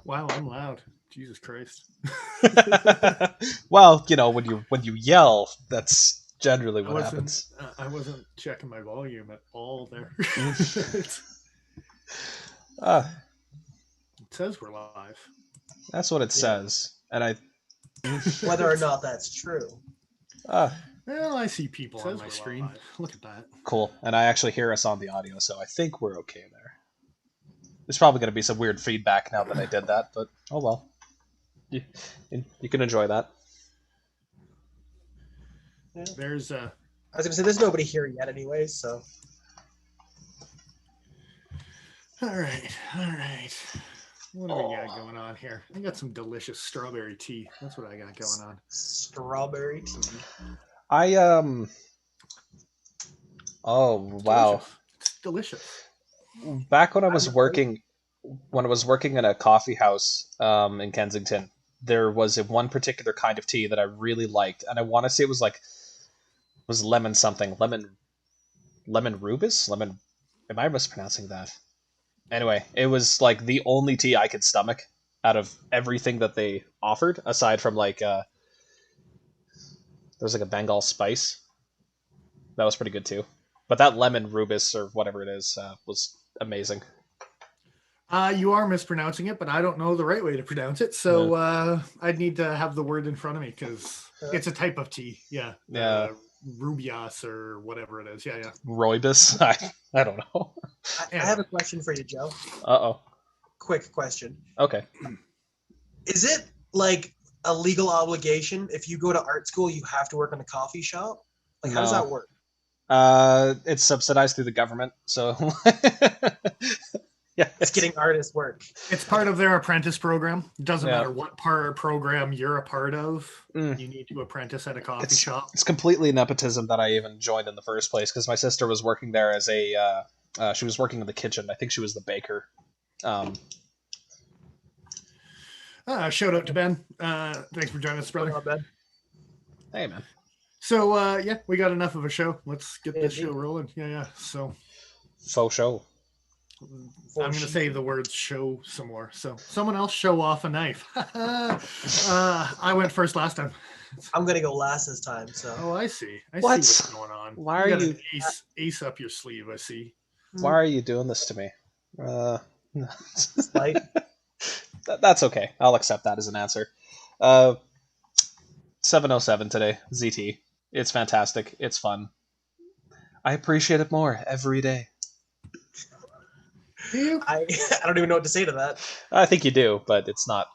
Wow, I'm loud. Jesus Christ. Well, when you yell, that's generally I what wasn't. happens. I wasn't checking my volume at all there. it Ah, says we're live. that's what it Yeah. says, and I. Whether or not that's true. Ah, Well, I see people on my screen. Look at that. cool, and I actually hear us on the audio, so I think we're okay there. There's probably going to be some weird feedback now that I did that, but oh well. You, you can enjoy that. Yeah. There's I was gonna say there's nobody here yet, anyways. So. All right. All right. What do we got going on here? I got some delicious strawberry tea. That's what I got going on. Strawberry tea. Oh wow! It's delicious. Back when I was working in a coffee house in Kensington, there was one particular kind of tea that I really liked, and I want to say it was lemon something, lemon rubus, lemon. Am I mispronouncing that? Anyway, it was like the only tea I could stomach out of everything that they offered, aside from there was like a Bengal spice that was pretty good too. But that lemon rubus or whatever it is was amazing. You are mispronouncing it, but I don't know the right way to pronounce it. So I'd need to have the word in front of me because it's a type of tea. Yeah. Yeah. Rubias or whatever it is. Yeah, yeah. Rooibos? I don't know. I have a question for you, Joe. Uh-oh. Quick question. Okay. Is it like a legal obligation if you go to art school, you have to work in a coffee shop? Like, how does that work? It's subsidized through the government, so yeah, it's getting artist work. It's part of their apprentice program. It doesn't matter what program you're a part of. You need to apprentice at a coffee shop. It's completely nepotism that I even joined in the first place because my sister was working there as she was working in the kitchen. I think she was the baker. Shout out to Ben. Thanks for joining us, brother. Ben. Hey, man. So, we got enough of a show. Let's get this show rolling. Yeah. So, faux show. I'm going to say the words show some more. So, someone else show off a knife. I went first last time. I'm going to go last this time. So. Oh, I see. I see what's going on. Why are you an ace up your sleeve? I see. Why are you doing this to me? Like, that's okay. I'll accept that as an answer. 707 today. ZT. It's fantastic. It's fun. I appreciate it more every day. Do you? I don't even know what to say to that. I think you do, but it's not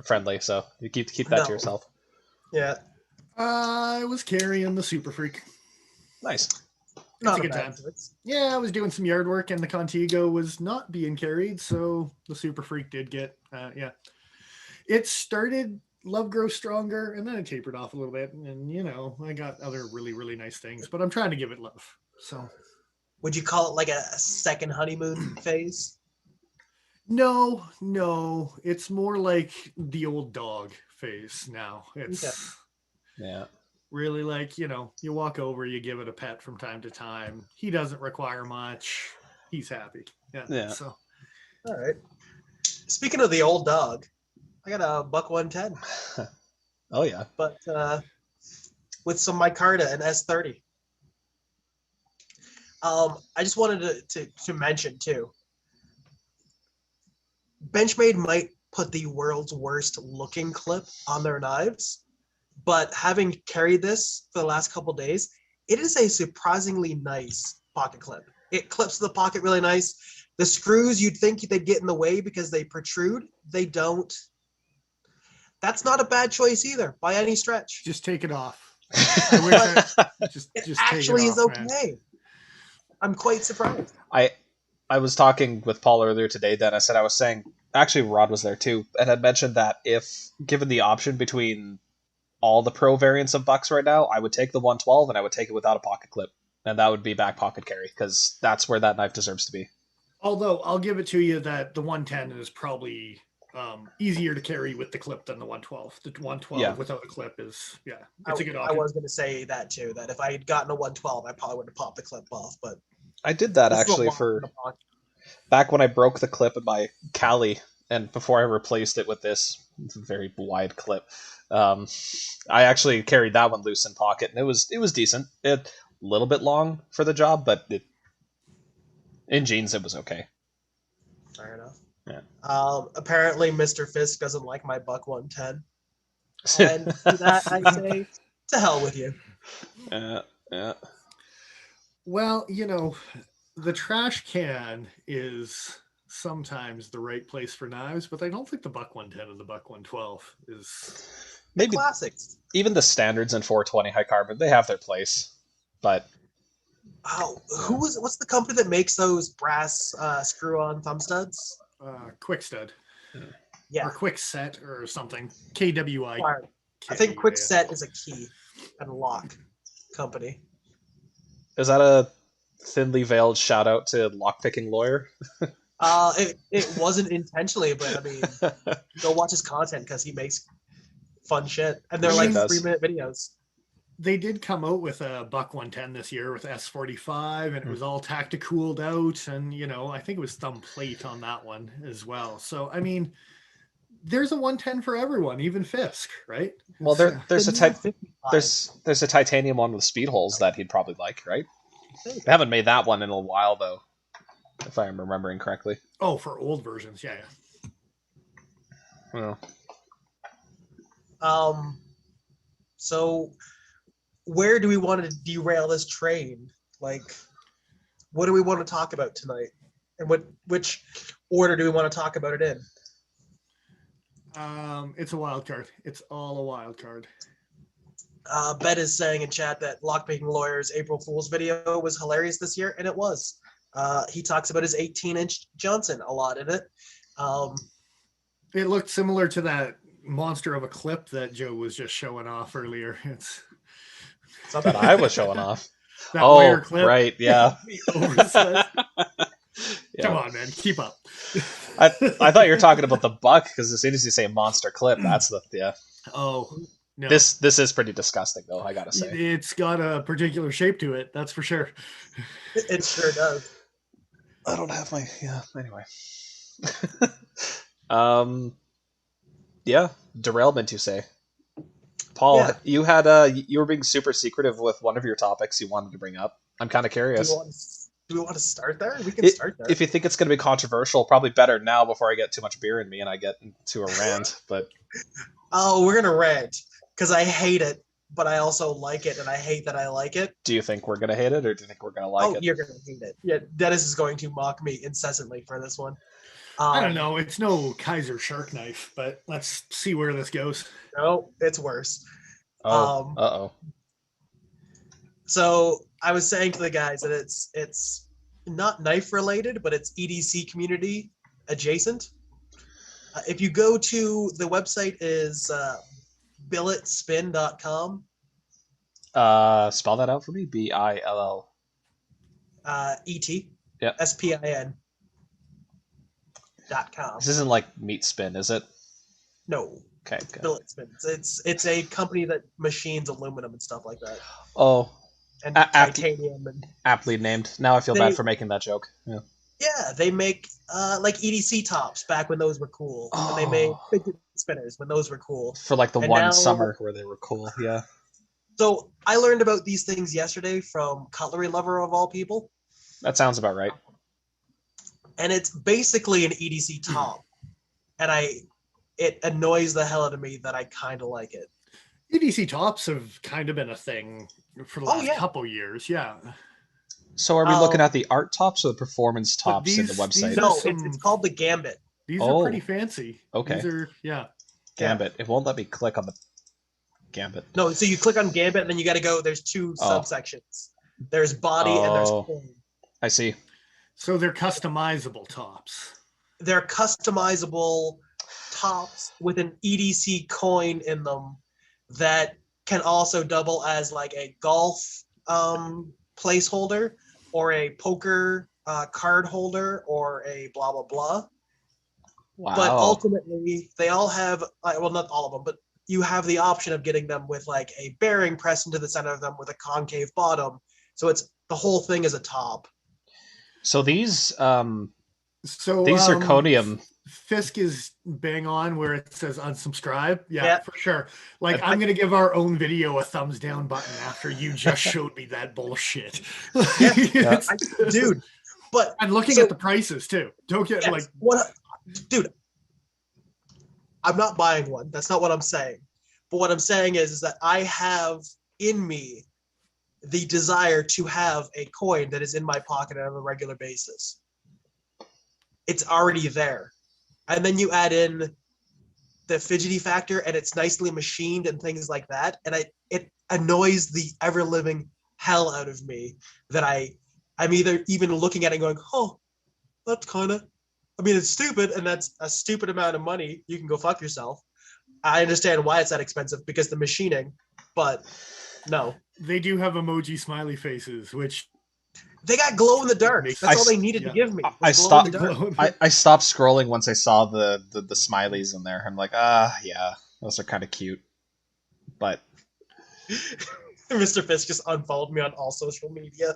friendly, so you keep that to yourself. Yeah. I was carrying the Super Freak. Nice. It's a good time. Yeah, I was doing some yard work, and the Contigo was not being carried, so the Super Freak did get, It started Love Grows Stronger, and then it tapered off a little bit, and, I got other really, really nice things, but I'm trying to give it love, so... Would you call it like a second honeymoon phase? No. It's more like the old dog phase now. It's really like, you walk over, you give it a pet from time to time. He doesn't require much. He's happy. Yeah. So. All right. Speaking of the old dog, I got a $110. Oh, yeah. But with some micarta and S30. I just wanted to mention too. Benchmade might put the world's worst looking clip on their knives, but having carried this for the last couple days, it is a surprisingly nice pocket clip. It clips the pocket really nice. The screws, you'd think they'd get in the way because they protrude. They don't. That's not a bad choice either, by any stretch. Just take it off. I wish just actually take it off, is okay. Man. I'm quite surprised. I was talking with Paul earlier today, Dennis, and I was saying, actually Rod was there too, and had mentioned that if given the option between all the pro variants of bucks right now, I would take the 112 and I would take it without a pocket clip, and that would be back pocket carry, because that's where that knife deserves to be. Although, I'll give it to you that the 110 is probably easier to carry with the clip than the 112. The 112 without a clip is, it's a good option. I was going to say that too, that if I had gotten a 112, I probably would have popped the clip off, but... I did that actually for back when I broke the clip in my Cali and before I replaced it with this very wide clip, I actually carried that one loose in pocket, and it was decent. It a little bit long for the job, but in jeans it was okay. Fair enough. Yeah. Apparently, Mr. Fisk doesn't like my Buck 110. And to that, I say, to hell with you. Yeah. Well, the trash can is sometimes the right place for knives, but I don't think the Buck 110 and the Buck 112 is maybe classics. Even the standards in 420 high carbon, they have their place, but what's the company that makes those brass screw-on thumb studs? Quick Stud. Yeah. Or Quick Set or something. KWI. I think Quick Set is a key and lock company. Is that a thinly veiled shout out to lockpicking lawyer? It wasn't intentionally, but I mean, go watch his content because he makes fun shit, and they're like 3-minute videos. They did come out with a Buck 110 this year with S45, and it was all tacticooled out, and I think it was thumb plate on that one as well. So I mean, there's a 110 for everyone, even Fisk, right? Well, there's a titanium one with speed holes that he'd probably like, right? They haven't made that one in a while though, if I'm remembering correctly. Oh, for old versions, yeah. Well. So where do we want to derail this train? Like, what do we want to talk about tonight? And which order do we want to talk about it in? It's a wild card. It's all a wild card. Bet is saying in chat that Lockpicking Lawyer's April Fool's video was hilarious this year, and it was. He talks about his 18-inch Johnson a lot in it. It looked similar to that monster of a clip that Joe was just showing off earlier. It's that I was showing off. That wire clip. Right, yeah. Yeah. Come on, man, keep up. I thought you were talking about the Buck, because as soon as you say monster clip, that's the Oh no. This is pretty disgusting, though. I gotta say, it's got a particular shape to it. That's for sure. It sure does. I don't have my Anyway, derailment. You say, Paul? Yeah. You had you were being super secretive with one of your topics you wanted to bring up. I'm kind of curious. Do we want to start there? We can start there. If you think it's going to be controversial, probably better now before I get too much beer in me and I get into a rant. But we're gonna rant because I hate it, but I also like it, and I hate that I like it. Do you think we're gonna hate it, or do you think we're gonna like it? Oh, you're gonna hate it. Yeah, Dennis is going to mock me incessantly for this one. I don't know. It's no Kaiser shark knife, but let's see where this goes. No, it's worse. Oh, So I was saying to the guys that it's not knife related, but it's EDC community adjacent. If you go to the website is billetspin.com. Spell that out for me. BILL. ET. Yeah. SPIN.com. This isn't like Meat Spin, is it? No. Okay, good. Billet Spin. It's a company that machines aluminum and stuff like that. Oh. And titanium and aptly named. Now I feel bad for making that joke. Yeah. Yeah, they make like EDC tops back when those were cool. Oh. And they made fidget spinners when those were cool. For like the one summer where they were cool, yeah. So I learned about these things yesterday from Cutlery Lover of all people. That sounds about right. And it's basically an EDC top. And it annoys the hell out of me that I kind of like it. EDC tops have kind of been a thing for the last couple years, yeah. So are we looking at the art tops or the performance tops in the website? No, it's called the Gambit. These are pretty fancy. Okay. These are, Gambit. It won't let me click on the Gambit. No, so you click on Gambit and then you got to go. There's two subsections. There's body and there's coin. I see. So they're customizable tops. They're customizable tops with an EDC coin in them that can also double as like a golf placeholder or a poker card holder or a blah, blah, blah. Wow. But ultimately, they all have, well, not all of them, but you have the option of getting them with like a bearing pressed into the center of them with a concave bottom. So it's the whole thing is a top. So these zirconium Fisk is bang on where it says unsubscribe. Yeah, Yeah. for sure. Like, I'm gonna give our own video a thumbs down button after you just showed me that bullshit. Yeah. Yeah. Dude, but I'm looking at the prices too. Don't get yes, like what, dude. I'm not buying one. That's not what I'm saying. But what I'm saying is that I have in me the desire to have a coin that is in my pocket on a regular basis. It's already there. And then you add in the fidgety factor and it's nicely machined and things like that. And it annoys the ever living hell out of me that I'm either even looking at it and going, oh, that's kind of, I mean, it's stupid and that's a stupid amount of money. You can go fuck yourself. I understand why it's that expensive because the machining, but no. they do have emoji smiley faces, which They got glow in the dark. That's all they needed to give me. I stopped scrolling once I saw the smileys in there. I'm like, yeah, those are kind of cute. But Mr. Fisk just unfollowed me on all social media.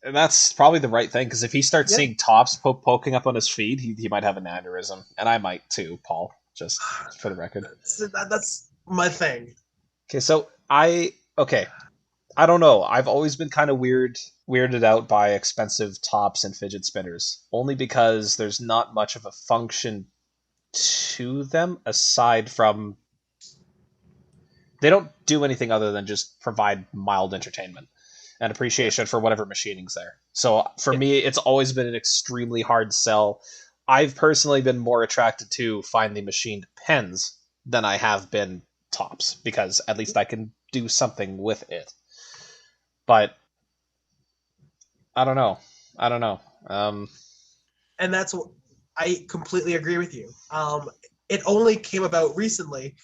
And that's probably the right thing, because if he starts seeing tops poking up on his feed, he might have an aneurysm. And I might too, Paul, just for the record. That's my thing. Okay, so I don't know. I've always been kind of weirded out by expensive tops and fidget spinners, only because there's not much of a function to them aside from they don't do anything other than just provide mild entertainment and appreciation for whatever machining's there. So for me, it's always been an extremely hard sell. I've personally been more attracted to finely machined pens than I have been tops, because at least I can do something with it. But I don't know. And that's what I completely agree with you. It only came about recently,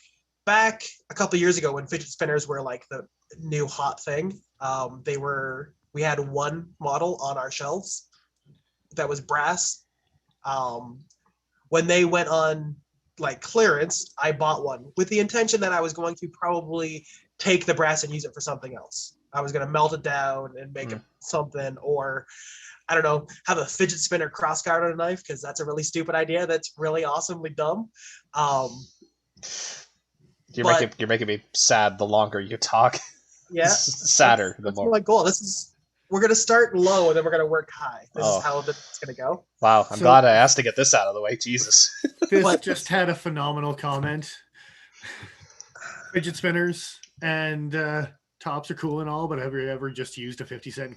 back a couple years ago when fidget spinners were like the new hot thing. We had one model on our shelves that was brass. When they went on like clearance, I bought one with the intention that I was going to probably take the brass and use it for something else. I was going to melt it down and make it something, or I don't know, have a fidget spinner cross guard on a knife, because that's a really stupid idea. That's really awesomely dumb. You're making me sad the longer you talk. Yeah, sadder the more. My goal. We're gonna start low and then we're gonna work high. This is how it's gonna go. Wow, I'm glad I asked to get this out of the way. Jesus. Fisk just had a phenomenal comment. Fidget spinners and tops are cool and all, but have you ever just used a 50-cent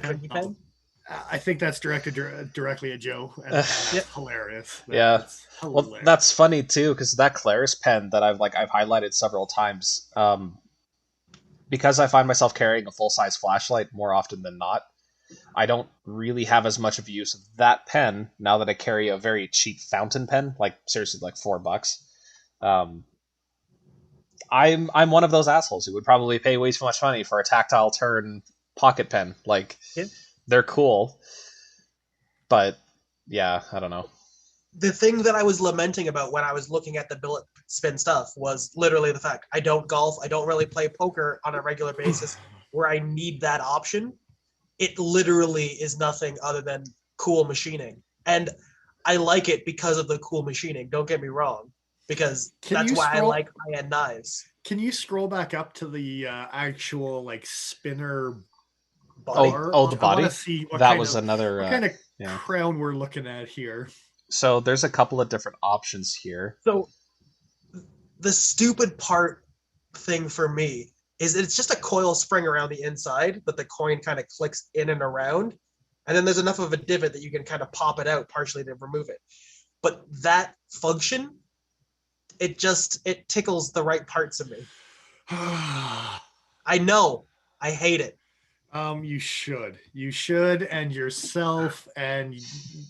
cookie pen? I think that's directed directly at Joe. That's hilarious. That's hilarious. Well, that's funny too, because that Claris pen that I've highlighted several times, because I find myself carrying a full-size flashlight more often than not, I don't really have as much of a use of that pen now that I carry a very cheap fountain pen, like seriously, like $4. I'm one of those assholes who would probably pay way too much money for a tactile turn pocket pen. Like, they're cool, but yeah, I don't know. The thing that I was lamenting about when I was looking at the billet spin stuff was literally the fact I don't golf, I don't really play poker on a regular basis where I need that option. It literally is nothing other than cool machining. And I like it because of the cool machining. Don't get me wrong, because that's why I like high-end knives. Can you scroll back up to the actual like spinner body? The body? I see what that was another kind of crown we're looking at here. So there's a couple of different options here. So the stupid thing for me is it's just a coil spring around the inside that the coin kind of clicks in and around. And then there's enough of a divot that you can kind of pop it out partially to remove it. But that function, it tickles the right parts of me. I know. I hate it. You should, and yourself, and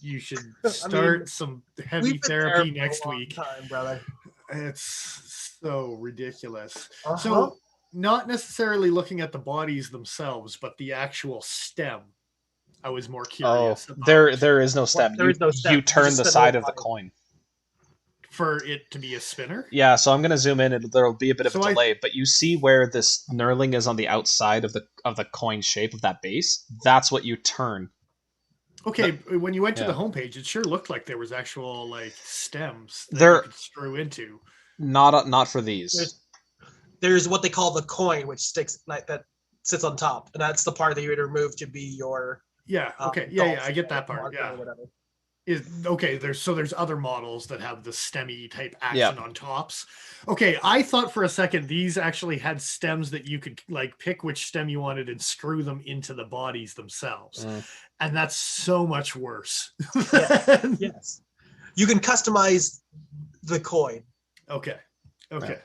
you should start some heavy therapy next week. Brother. It's so ridiculous. So, not necessarily looking at the bodies themselves, but the actual stem. I was more curious. There is no stem. There is no stem. You turn the side of the coin for it to be a spinner. Yeah, so I'm going to zoom in, and there'll be a bit of a delay. But you see where this knurling is on the outside of the coin shape of that base. That's what you turn. Okay, when you went to Yeah. the homepage, it sure looked like there was actual like stems that There- you could screw into. Not for these. There's what they call the coin, which sticks like that sits on top, and that's the part that you would remove to be your Yeah. Okay. Yeah. I get that part. Yeah. or whatever. Okay, there's other models that have the stemmy type action Yeah. on tops. Okay, I thought for a second these actually had stems that you could like pick which stem you wanted and screw them into the bodies themselves. And that's so much worse. Yes. You can customize the coin. Okay. Yeah.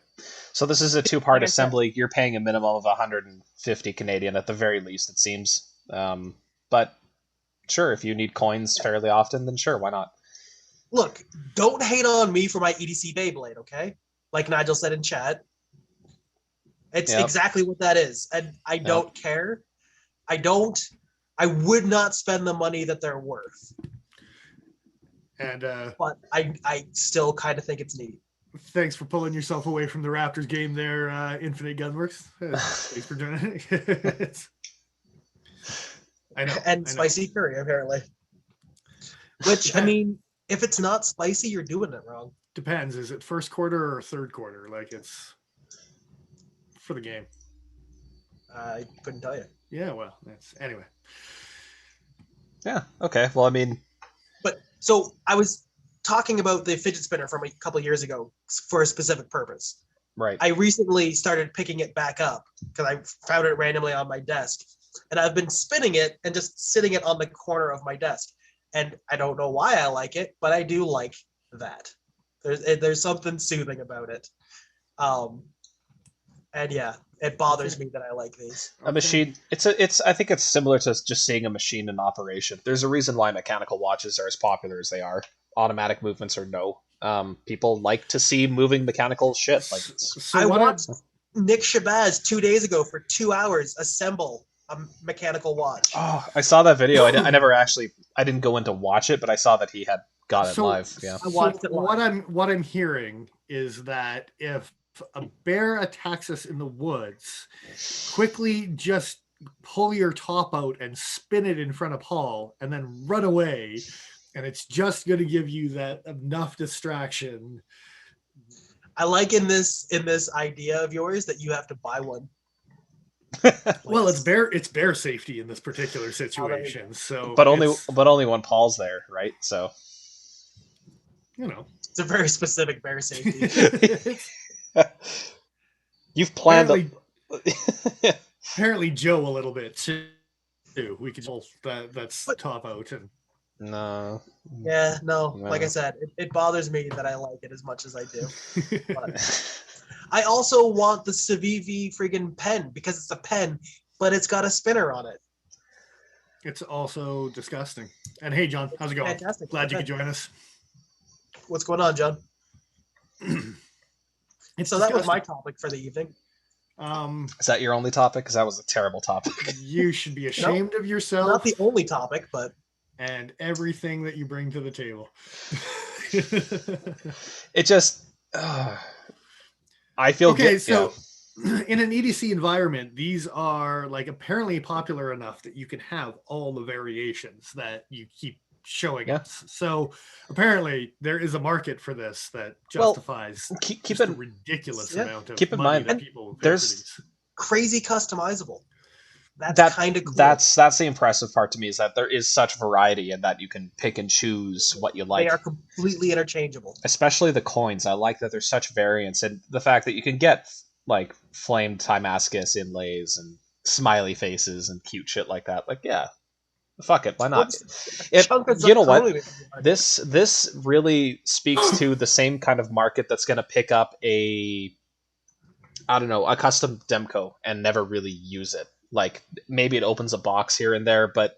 So this is a two-part assembly. You're paying a minimum of 150 Canadian at the very least, it seems. But sure, if you need coins fairly often, then sure, why not? Look, don't hate on me for my EDC Beyblade, okay? Like Nigel said in chat. It's exactly what that is. And I don't care. I would not spend the money that they're worth. And but I still kind of think it's neat. Thanks for pulling yourself away from the Raptors game there, Infinite Gunworks. Thanks for doing it. I know. And spicy curry, apparently. Which, I mean, if it's not spicy, you're doing it wrong. Depends. Is it first quarter or third quarter? Like, it's for the game. I couldn't tell you. Yeah, well, that's anyway. Yeah, okay. Well, I mean... But, so, I was talking about the fidget spinner from a couple of years ago for a specific purpose. Right. I recently started picking it back up because I found it randomly on my desk. And I've been spinning it and just sitting it on the corner of my desk. And I don't know why I like it, but I do like that. There's something soothing about it. And yeah, it bothers me that I like these. A machine. I think it's similar to just seeing a machine in operation. There's a reason why mechanical watches are as popular as they are. Automatic movements or no. People like to see moving mechanical shit. Like I watched Nick Shabazz 2 days ago for 2 hours assemble a mechanical watch. Oh, I saw that video. I didn't go in to watch it, but I saw that he had got it live. Yeah. I watched it live. What I'm hearing is that if a bear attacks us in the woods, quickly just pull your top out and spin it in front of Paul and then run away, and it's just going to give you that enough distraction. I like in this idea of yours that you have to buy one. Well, it's bear safety in this particular situation. So, but only when Paul's there, right? So, it's a very specific bear safety. You've planned. Apparently, Joe a little bit too. We could pull that's top out and. No. Yeah, no. Like I said, it bothers me that I like it as much as I do. But I also want the Civivi friggin' pen because it's a pen, but it's got a spinner on it. It's also disgusting. And hey, John, how's it going? Fantastic. Glad you could join us. What's going on, John? So that was my topic for the evening. Is that your only topic? Because that was a terrible topic. You should be ashamed of yourself. Not the only topic, but... And everything that you bring to the table. It just... I feel okay, so in an EDC environment, these are like apparently popular enough that you can have all the variations that you keep showing us. So apparently there is a market for this that justifies keep a ridiculous amount of keep in money mind that people there's crazy customizable. That's kind of cool. That's the impressive part to me, is that there is such variety and that you can pick and choose what you like. They are completely interchangeable. Especially the coins. I like that there's such variance, and the fact that you can get like flamed Timascus inlays and smiley faces and cute shit like that. Like, yeah, fuck it, why not? You know what? This really speaks to the same kind of market that's going to pick up a custom Demco and never really use it. Like, maybe it opens a box here and there, but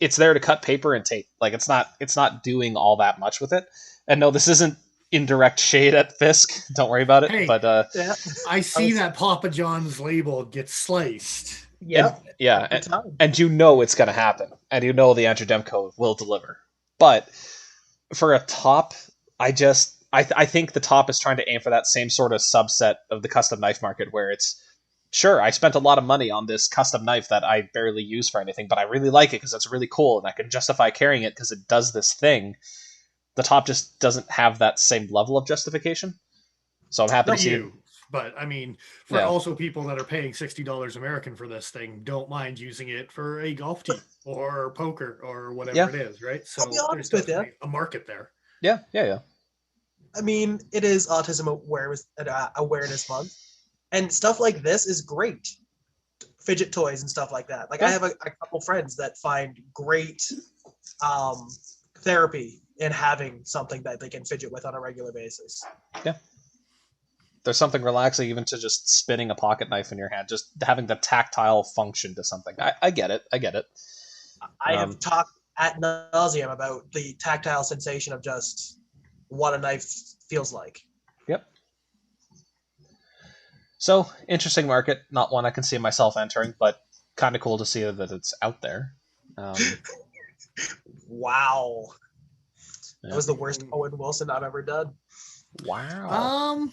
it's there to cut paper and tape. Like, it's not doing all that much with it. And no, this isn't indirect shade at Fisk. Don't worry about it. Hey, but I see that Papa John's label get sliced. Yeah, and you know it's going to happen, and you know the Andrew Demco will deliver. But for a top, I think the top is trying to aim for that same sort of subset of the custom knife market where it's sure, I spent a lot of money on this custom knife that I barely use for anything, but I really like it because it's really cool and I can justify carrying it because it does this thing. The top just doesn't have that same level of justification. So I'm happy For to see it. you, but I mean, for Yeah. also people that are paying $60 American for this thing, don't mind using it for a golf tee or poker or whatever Yeah. it is, right? I'll be So there's honest with you. definitely a market there. Yeah. Yeah. Yeah. I mean, it is Autism Awareness Month, and stuff like this is great. Fidget toys and stuff like that. Like I Yeah. have a couple friends that find great um, therapy in having something that they can fidget with on a regular basis. Yeah. There's something relaxing even to just spinning a pocket knife in your hand, just having the tactile function to something. I get it. I get it. I have talked ad nauseum about the tactile sensation of just what a knife feels like. Yep. So, interesting market. Not one I can see myself entering, but kind of cool to see that it's out there. Wow. Yeah. That was the worst Owen Wilson I've ever done. Wow.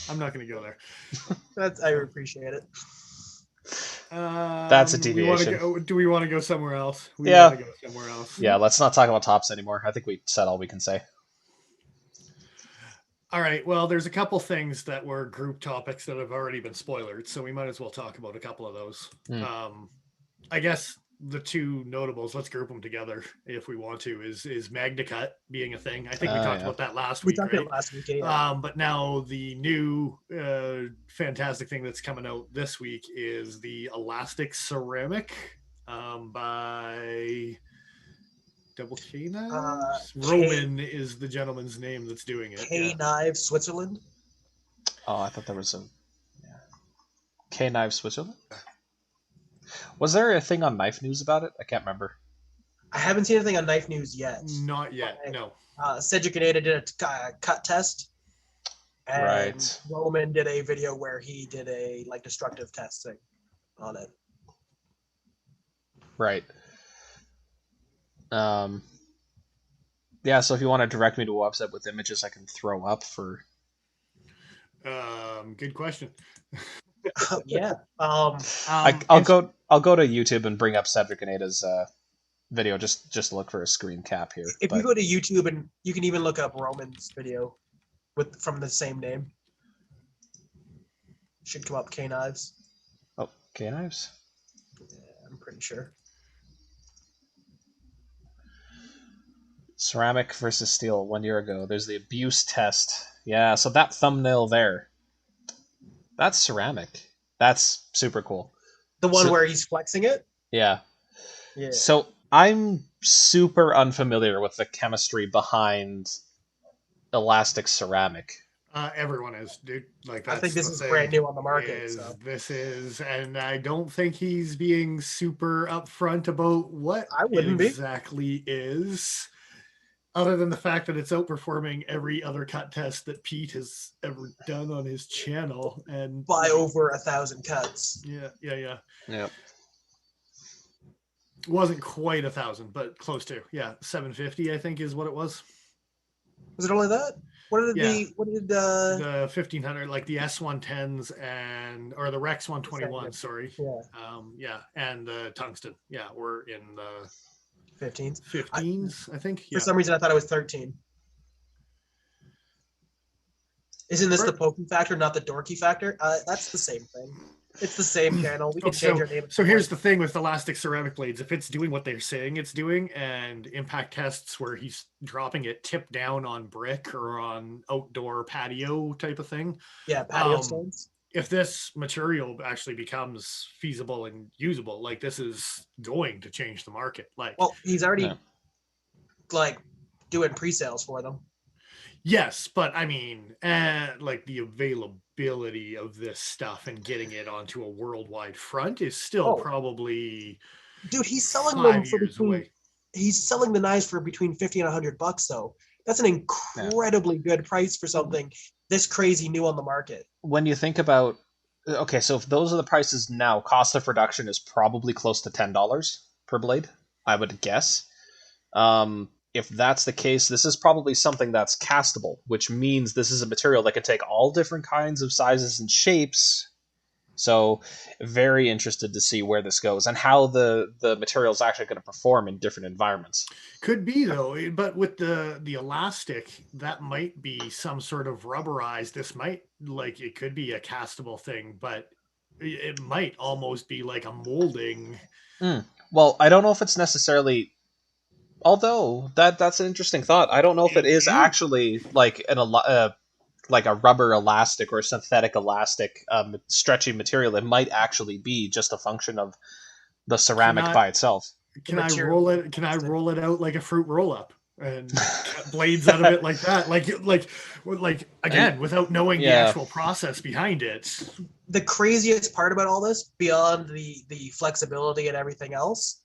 I'm not going to go there. I appreciate it. That's a deviation. Do we want to go somewhere else? We Yeah. want to go somewhere else. Yeah, let's not talk about tops anymore. I think we said all we can say. All right. Well, there's a couple things that were group topics that have already been spoiled, so we might as well talk about a couple of those. I guess the two notables, let's group them together if we want to, is MagnaCut being a thing. I think we talked about that last week. We talked about last week, yeah. But now the new fantastic thing that's coming out this week is the Elastic Ceramic by Double K Knives. Roman is the gentleman's name that's doing it. K Knives Switzerland. Oh, I thought there was a K Knives Switzerland. Was there a thing on Knife News about it? I can't remember. I haven't seen anything on Knife News yet. Not yet, no. Cedric Ganeda did a cut test. And Right. Roman did a video where he did a destructive testing on it. Right. Yeah, so if you want to direct me to a website with images I can throw up for... Good question. Yeah. I'll go to YouTube and bring up Cedric Ganeda's video just look for a screen cap here. If you go to YouTube, and you can even look up Roman's video from the same name. Should come up K Knives. Oh, K Knives? Yeah, I'm pretty sure. Ceramic versus steel 1 year ago. There's the abuse test. Yeah, so that thumbnail there. That's ceramic. That's super cool. The one where he's flexing it? Yeah. Yeah. So I'm super unfamiliar with the chemistry behind elastic ceramic. Everyone is, dude. Like, I think this is brand new on the market. This is, and I don't think he's being super upfront about what it exactly is, other than the fact that it's outperforming every other cut test that Pete has ever done on his channel, and by over 1,000 cuts. Yeah. Yep. Wasn't quite 1,000, but close to. Yeah, 750, I think, is what it was. Was it only that? What did the 1500, like the S110s or the Rex 121, sorry. Yeah. And the tungsten. Yeah, we're in the 15s, I think. For some reason, I thought it was 13. Isn't this the Pokey factor, not the dorky factor? That's the same thing. It's the same channel. We can change our name. So here's the thing with elastic ceramic blades. If it's doing what they're saying it's doing, and impact tests where he's dropping it tip down on brick or on outdoor patio type of thing. Yeah, patio stones. If this material actually becomes feasible and usable, like, this is going to change the market. Like, well, he's already doing pre-sales for them. Yes, but I mean, like, the availability of this stuff and getting it onto a worldwide front is still probably, dude, he's selling them for he's selling the knives for between $50 and $100 though. That's an incredibly good price for something this crazy new on the market. When you think about, okay, so if those are the prices now, cost of production is probably close to $10 per blade, I would guess. if that's the case, this is probably something that's castable, which means this is a material that can take all different kinds of sizes and shapes. So very interested to see where this goes and how the material is actually going to perform in different environments. Could be though, but with the elastic, that might be some sort of rubberized. This might like it could be a castable thing, but it might almost be like a molding. Well, I don't know if it's necessarily. Although that's an interesting thought. I don't know if it is actually like like a rubber elastic or a synthetic elastic stretchy material. It might actually be just a function of the ceramic by itself. Can I roll it? Can I roll it out like a fruit roll up and cut blades out of it like that? Like again, without knowing the actual process behind it. The craziest part about all this, beyond the flexibility and everything else,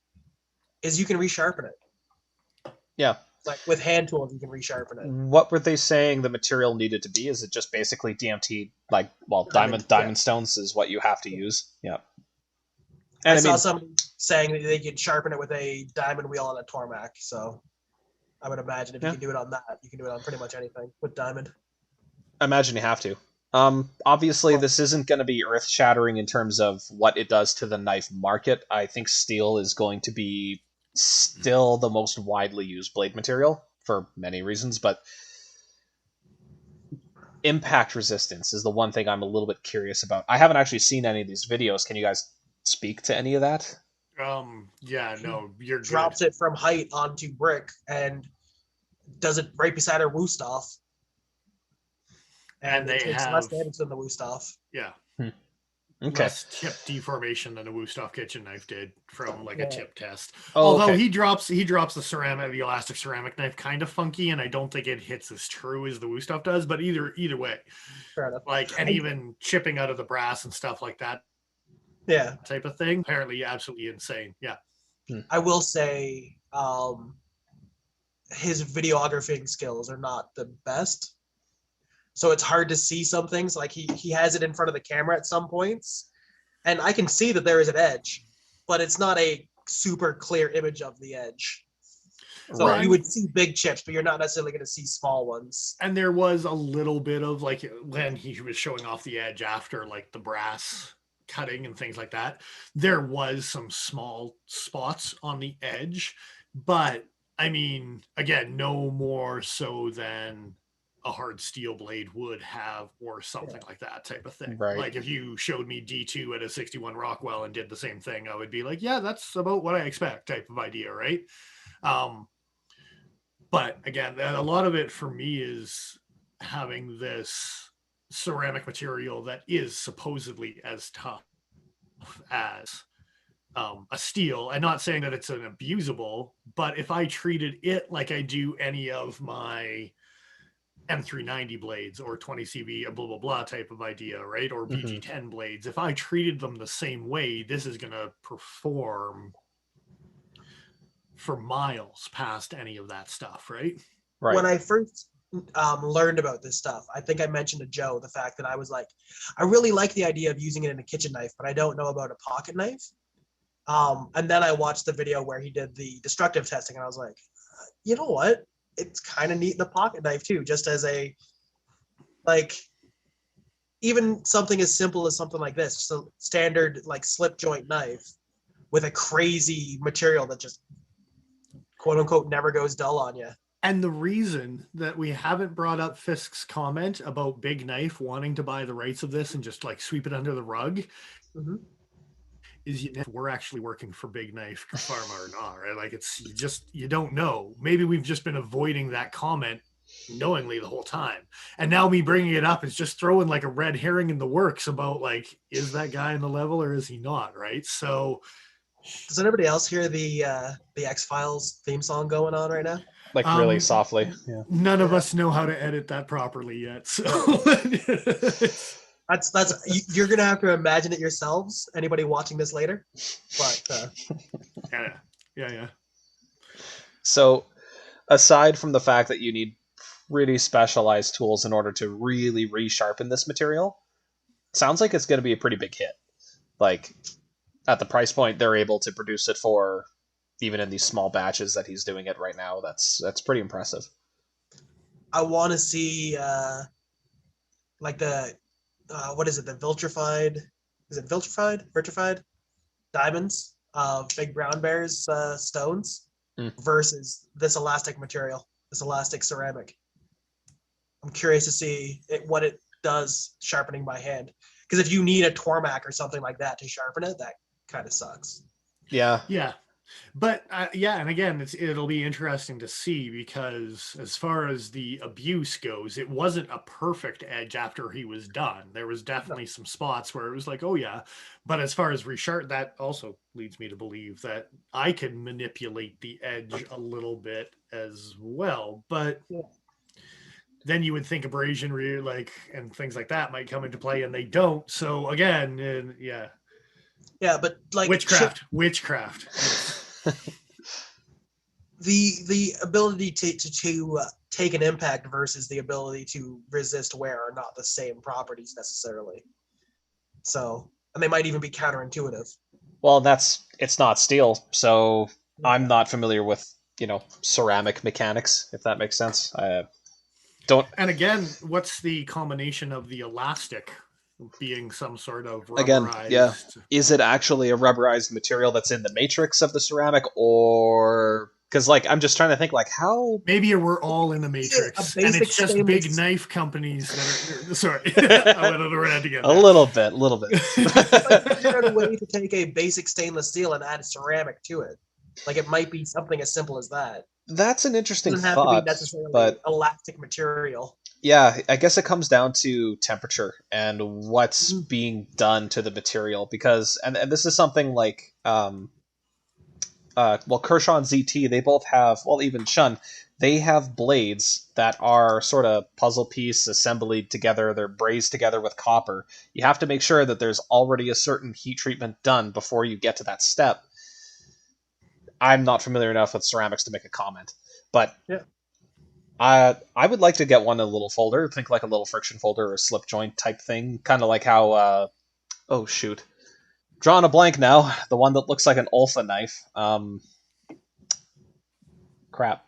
is you can resharpen it. Yeah. Like with hand tools, you can resharpen it. What were they saying the material needed to be? Is it just basically DMT? Like, well, diamond stones is what you have to use. Yeah. And I saw somebody saying that they could sharpen it with a diamond wheel on a Tormac. So I would imagine if you can do it on that, you can do it on pretty much anything with diamond. I imagine you have to. Obviously, this isn't going to be earth-shattering in terms of what it does to the knife market. I think steel is going to be still the most widely used blade material for many reasons, but impact resistance is the one thing I'm a little bit curious about. I haven't actually seen any of these videos. Can you guys speak to any of that? Yeah, no, you're drops it from height onto brick and does it right beside her Wusthof. And they have less damage than the Wusthof. Yeah. Okay. Less tip deformation than a Wusthof kitchen knife did from like a tip test. Oh, although he drops the elastic ceramic knife kind of funky, and I don't think it hits as true as the Wusthof does. But either way, like, and even chipping out of the brass and stuff like that. Yeah. Type of thing. Apparently, absolutely insane. Yeah. I will say, his videographing skills are not the best. So it's hard to see some things. Like he has it in front of the camera at some points, and I can see that there is an edge, but it's not a super clear image of the edge. So you would see big chips, but you're not necessarily going to see small ones. And there was a little bit of like when he was showing off the edge after like the brass cutting and things like that, there was some small spots on the edge, but I mean, again, no more so than a hard steel blade would have, or something like that type of thing. Right. Like if you showed me D2 at a 61 Rockwell and did the same thing, I would be like, yeah, that's about what I expect type of idea, right? But again, a lot of it for me is having this ceramic material that is supposedly as tough as a steel, and not saying that it's an abusable, but if I treated it like I do any of my M390 blades or 20CV, blah, blah, blah type of idea, right? Or BG10 blades. If I treated them the same way, this is going to perform for miles past any of that stuff, right? When I first learned about this stuff, I think I mentioned to Joe the fact that I was like, I really like the idea of using it in a kitchen knife, but I don't know about a pocket knife. And then I watched the video where he did the destructive testing, and I was like, you know what? It's kind of neat in a pocket knife too, just as a, like, even something as simple as something like this, just a standard like slip joint knife with a crazy material that just quote unquote never goes dull on you. And the reason that we haven't brought up Fisk's comment about Big Knife wanting to buy the rights of this and just like sweep it under the rug is we're actually working for Big Knife Pharma or not, right? Like you don't know. Maybe we've just been avoiding that comment knowingly the whole time. And now me bringing it up is just throwing like a red herring in the works about like, is that guy in the level or is he not, right? So does anybody else hear the X-Files theme song going on right now? Like really softly. Yeah. None of us know how to edit that properly yet. So that's you're gonna have to imagine it yourselves. Anybody watching this later, but yeah. So, aside from the fact that you need pretty specialized tools in order to really resharpen this material, sounds like it's going to be a pretty big hit. Like at the price point they're able to produce it for, even in these small batches that he's doing it right now. That's pretty impressive. I want to see like the what is it? The vitrified? Is it vitrified? Vitrified diamonds of Big Brown Bear's stones versus this elastic material, this elastic ceramic. I'm curious to see what it does sharpening by hand. Because if you need a Tormac or something like that to sharpen it, that kind of sucks. Yeah. Yeah. But yeah, and again, it'll be interesting to see, because as far as the abuse goes, it wasn't a perfect edge after he was done. There was definitely some spots where it was like, oh yeah. But as far as reshart, that also leads me to believe that I can manipulate the edge a little bit as well. But then you would think abrasion, and things like that might come into play, and they don't. So again, yeah. Yeah, but like witchcraft. The ability to take an impact versus the ability to resist wear are not the same properties necessarily. So, and they might even be counterintuitive. Well, it's not steel, so I'm not familiar with, ceramic mechanics, if that makes sense. I don't. And again, what's the combination of the elastic being some sort of rubberized? Again, yeah. Is it actually a rubberized material that's in the matrix of the ceramic, or because I'm just trying to think how maybe we're all in the matrix and it's just big knife companies that are sorry. I went on a rant again. A little bit. Figure out a way to take a basic stainless steel and add ceramic to it. Like it might be something as simple as that. That's an interesting thought. It doesn't have to be necessarily elastic material. Yeah, I guess it comes down to temperature and what's being done to the material, because and this is something like Kershaw and ZT, they both have, even Shun, they have blades that are sort of puzzle piece assembled together. They're brazed together with copper. You have to make sure that there's already a certain heat treatment done before you get to that step. I'm not familiar enough with ceramics to make a comment, but yeah. I would like to get one in a little folder. Think like a little friction folder or a slip joint type thing, kind of like how. Oh shoot, drawing a blank now. The one that looks like an Olfa knife. Crap.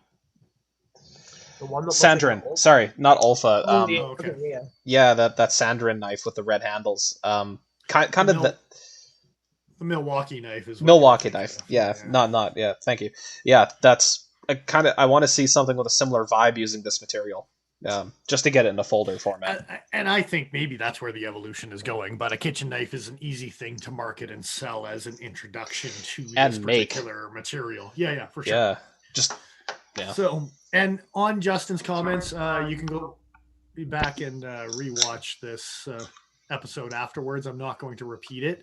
The one that Sandrin. Like Sorry, not Olfa. okay, yeah. Yeah, that Sandrin knife with the red handles. Kind of the Milwaukee knife is Milwaukee knife. Yeah, not. Yeah, thank you. Yeah, that's. I want to see something with a similar vibe using this material, just to get it in a folder format. And I think maybe that's where the evolution is going. But a kitchen knife is an easy thing to market and sell as an introduction to this particular material. Yeah, for sure. Yeah. So, and on Justin's comments, you can go back and rewatch this episode afterwards. I'm not going to repeat it.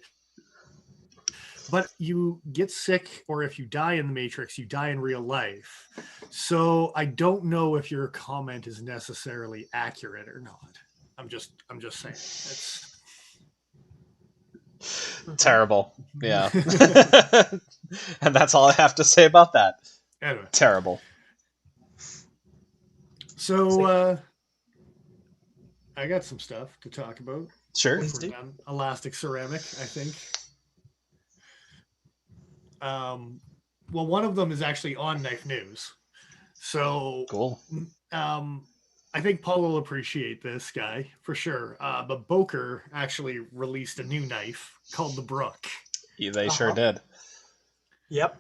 But you get sick, or if you die in the Matrix, you die in real life. So I don't know if your comment is necessarily accurate or not. I'm just saying. It's terrible. Yeah. And that's all I have to say about that. Anyway. Terrible. So I got some stuff to talk about. Sure. Elastic ceramic, I think. Well, one of them is actually on Knife News. So cool. I think Paul will appreciate this guy for sure. But Boker actually released a new knife called the Brook. Yeah, they sure did. Yep.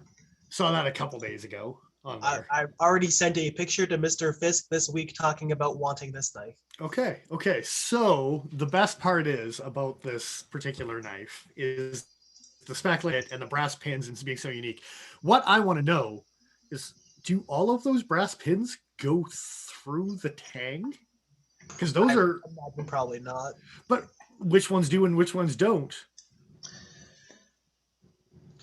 Saw that a couple days ago on there. I've already sent a picture to Mr. Fisk this week talking about wanting this knife. Okay. So the best part is about this particular knife is the specklet and the brass pins and being so unique. What I want to know is, do all of those brass pins go through the tang? Because those I are imagine probably not. But which ones do and which ones don't?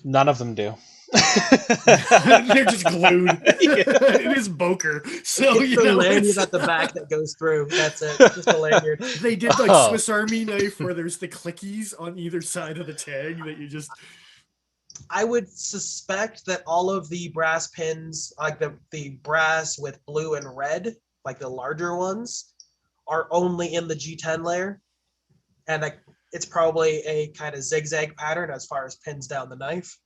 None of them do. They're just glued. It is Boker. So it's the lanyard at the back that goes through. That's it. Just the lanyard. They did like Swiss Army knife where there's the clickies on either side of the tag that you just. I would suspect that all of the brass pins, like the brass with blue and red, like the larger ones, are only in the G10 layer, and it's probably a kind of zigzag pattern as far as pins down the knife.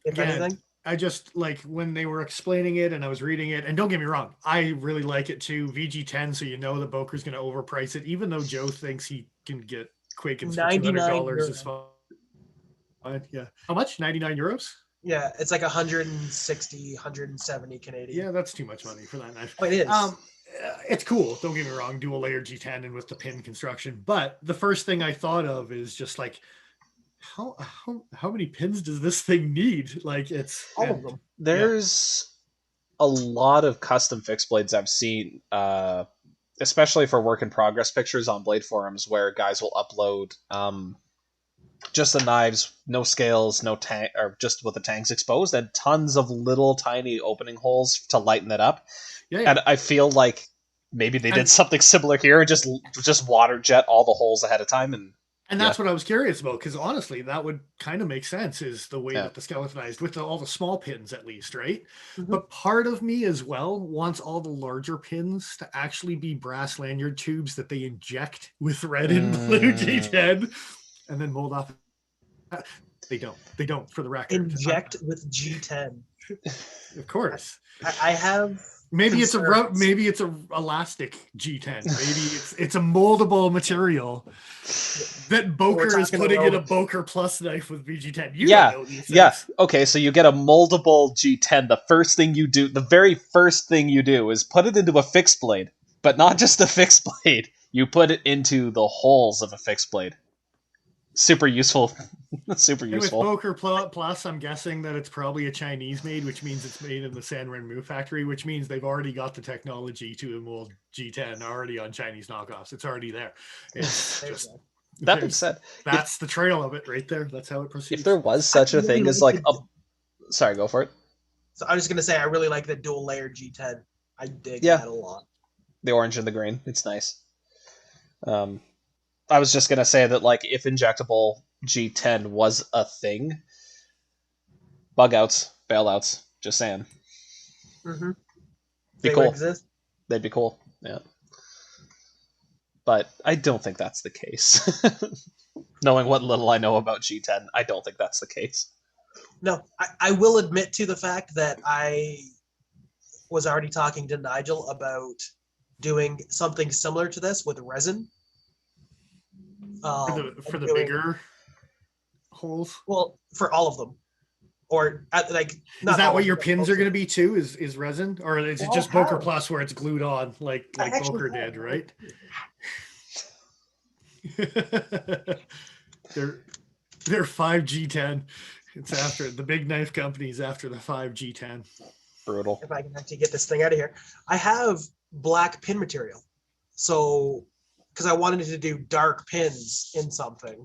If anything, I just like when they were explaining it and I was reading it, and don't get me wrong, I really like it too. VG10, so you know the Boker's going to overprice it, even though Joe thinks he can get Quakens for $200 is fine. Yeah. How much? 99 euros? Yeah, it's like 160, 170 Canadian. Yeah, that's too much money for that knife. Oh, it is. It's cool. Don't get me wrong, dual layer G10 and with the pin construction. But the first thing I thought of is just like, how many pins does this thing need? Like it's all of them. There's a lot of custom fixed blades I've seen, especially for work in progress pictures on blade forums, where guys will upload just the knives, no scales, no tang, or just with the tangs exposed, and tons of little tiny opening holes to lighten it up. Yeah. And I feel like maybe they did something similar here, and just water jet all the holes ahead of time, and that's what I was curious about, because honestly, that would kind of make sense, is the way that the skeletonized, with all the small pins at least, right? Mm-hmm. But part of me as well wants all the larger pins to actually be brass lanyard tubes that they inject with red and blue G10 and then mold off. They don't, for the record. Inject with G10. Of course. I have... Maybe it's a elastic G10. Maybe it's a moldable material that Boker is putting in a Boker Plus knife with VG10. You don't know these things. Okay, so you get a moldable G10. The very first thing you do is put it into a fixed blade, but not just a fixed blade. You put it into the holes of a fixed blade. Super useful. Super useful. With Boker Plus, I'm guessing that it's probably a Chinese made, which means it's made in the San Renmu factory, which means they've already got the technology to mold G10 already on Chinese knockoffs. It's already there. It's just, that being said, that's the trail of it right there. That's how it proceeds. If there was such a thing as like sorry, go for it. So I was just gonna say I really like the dual layer G10. I dig that a lot. The orange and the green. It's nice. I was just going to say that, like, if injectable G10 was a thing, bug outs, bailouts, just saying. Mm-hmm. Be cool. They'd be cool, yeah. But I don't think that's the case. Knowing what little I know about G10, I don't think that's the case. No, I will admit to the fact that I was already talking to Nigel about doing something similar to this with resin. For the bigger holes? Well, for all of them. Or like, not is that what your pins are going to be too? Is resin, or is it just Boker Plus where it's glued on like Boker did, right? They're 5G10. It's after the big knife companies after the 5G10. Brutal. If I can actually get this thing out of here, I have black pin material, so. Because I wanted to do dark pins in something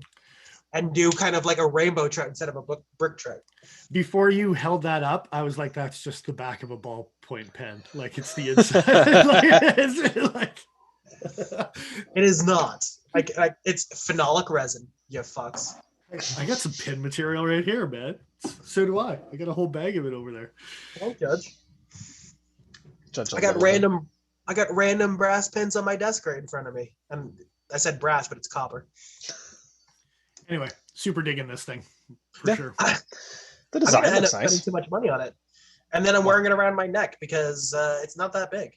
and do kind of like a rainbow tread instead of a brick tread. Before you held that up, I was like, that's just the back of a ballpoint pen. Like it's the inside. It is not. Like it's phenolic resin, you fucks. I got some pin material right here, man. So do I. I got a whole bag of it over there. Don't judge. I got random brass pins on my desk right in front of me. And I said brass, but it's copper. Anyway, super digging this thing for sure. The design looks nice. Spending too much money on it, and then I'm wearing it around my neck because it's not that big.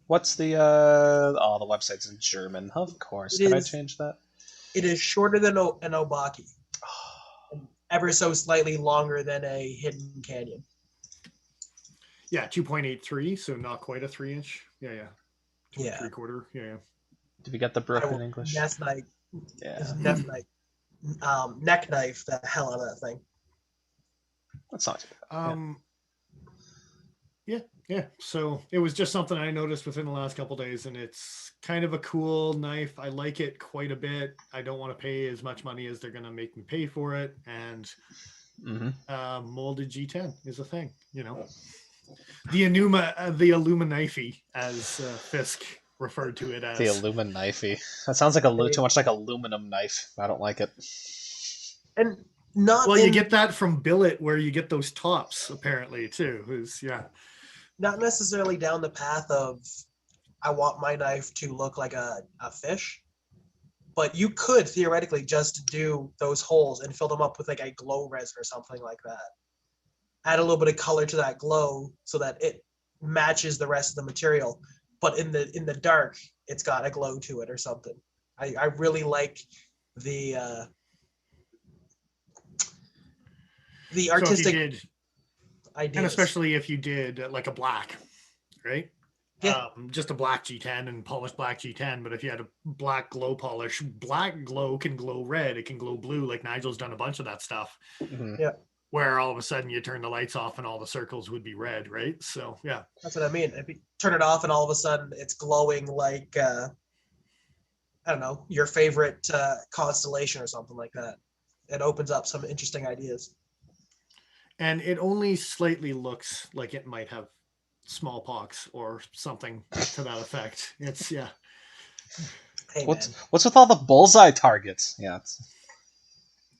What's the the website's in German? Of course. Can I change that? It is shorter than an Obaki, and ever so slightly longer than a Hidden Canyon. Yeah, 2.83, so not quite a 3-inch. Yeah. 3/4. Yeah. Did we get the brook in English? Nest knife. Yeah. Nest knife. Neck knife the hell out of that thing. That's not too bad. Yeah. So it was just something I noticed within the last couple of days, and it's kind of a cool knife. I like it quite a bit. I don't want to pay as much money as they're going to make me pay for it, and molded G10 is a thing, you know. The Illuminifey, as Fisk referred to it as. The Illuminifey. That sounds like too much like aluminum knife. I don't like it. And you get that from billet, where you get those tops apparently too. Not necessarily down the path of I want my knife to look like a fish, but you could theoretically just do those holes and fill them up with like a glow resin or something like that. add a little bit of color to that glow so that it matches the rest of the material. But in the dark, it's got a glow to it or something. I really like the So if you artistic did, ideas. and especially if you did like a black, right? Yeah. Just a black G10 and polished black G10. But if you had a black glow polish, black glow can glow red. It can glow blue. Like Nigel's done a bunch of that stuff. Mhm. Yeah. Where all of a sudden you turn the lights off and all the circles would be red, right? So yeah. That's what I mean. If you turn it off and all of a sudden it's glowing like I don't know, your favorite constellation or something like that. It opens up some interesting ideas. And it only slightly looks like it might have smallpox or something to that effect. It's yeah. Hey, What's man. what's with all the bullseye targets? Yeah.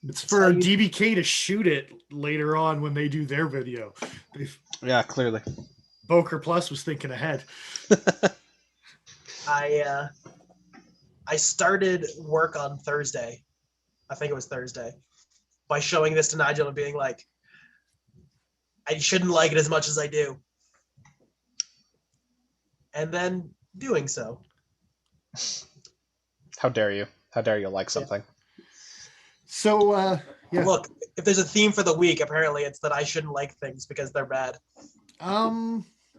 It's for DBK to shoot it later on when they do their video. Yeah, clearly. Boker Plus was thinking ahead. I started work on Thursday. I think it was Thursday. By showing this to Nigel and being like, I shouldn't like it as much as I do. And then doing so. How dare you? How dare you like something? So yeah. Look, if there's a theme for the week, apparently it's that I shouldn't like things because they're bad.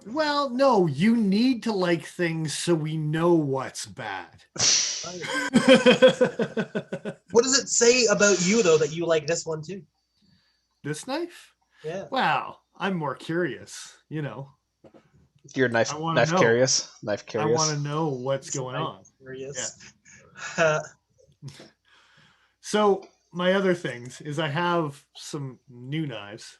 Well, no, you need to like things so we know what's bad. What does it say about you though that you like this one too? This knife? Yeah. Wow, I'm more curious, you know. You're knife curious. Knife I curious. want to know what's going on. Curious. Yeah. So my other things is I have some new knives.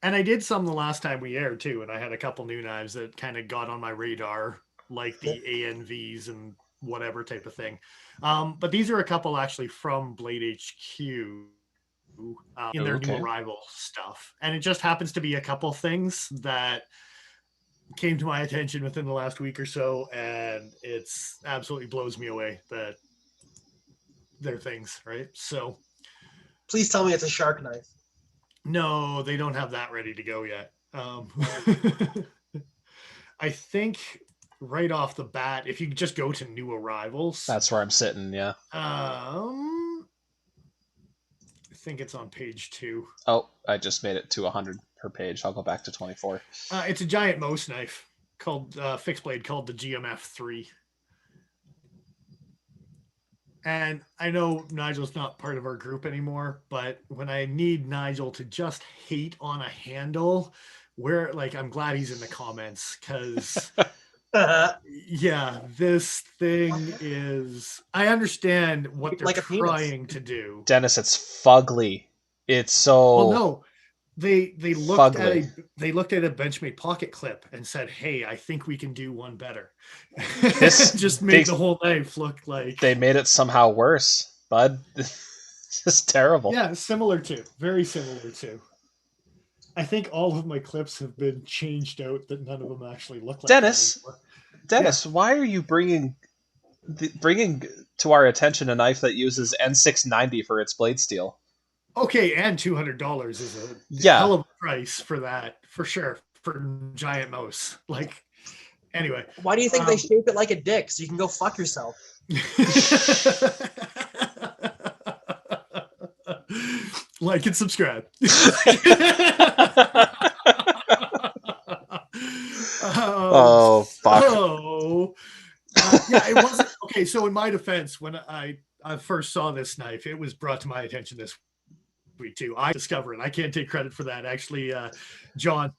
And I did some the last time we aired too, and I had a couple new knives that kind of got on my radar, like the ANVs and whatever type of thing. But these are a couple actually from Blade HQ in their new arrival stuff. And it just happens to be a couple things that came to my attention within the last week or so, and it's absolutely blows me away that they're things, right? So please tell me it's a shark knife. No, they don't have that ready to go yet. I think right off the bat, if you just go to new arrivals, that's where I'm sitting. Yeah. I think it's on page 2. Oh, I just made it to 100 per page. I'll go back to 24. It's a giant Mose knife called fixed blade called the GMF3. And I know Nigel's not part of our group anymore, but when I need Nigel to just hate on a handle, where like I'm glad he's in the comments because yeah, this thing is. I understand what they're trying to do. Dennis, it's fugly. It's so. Well, no, they looked at a Benchmade pocket clip and said, "Hey, I think we can do one better." This just made the whole knife look like they made it somehow worse, bud. It's just terrible. Yeah, very similar to. I think all of my clips have been changed out that none of them actually look like Dennis, why are you bringing to our attention a knife that uses N690 for its blade steel? Okay, and $200 is a hell of a price for that, for sure, for giant Mose. Like, anyway. Why do you think they shape it like a dick so you can go fuck yourself? Like and subscribe. Oh, fuck. Yeah, it wasn't. Okay, so in my defense, when I first saw this knife, it was brought to my attention this week too. I discovered it. I can't take credit for that. Actually, John,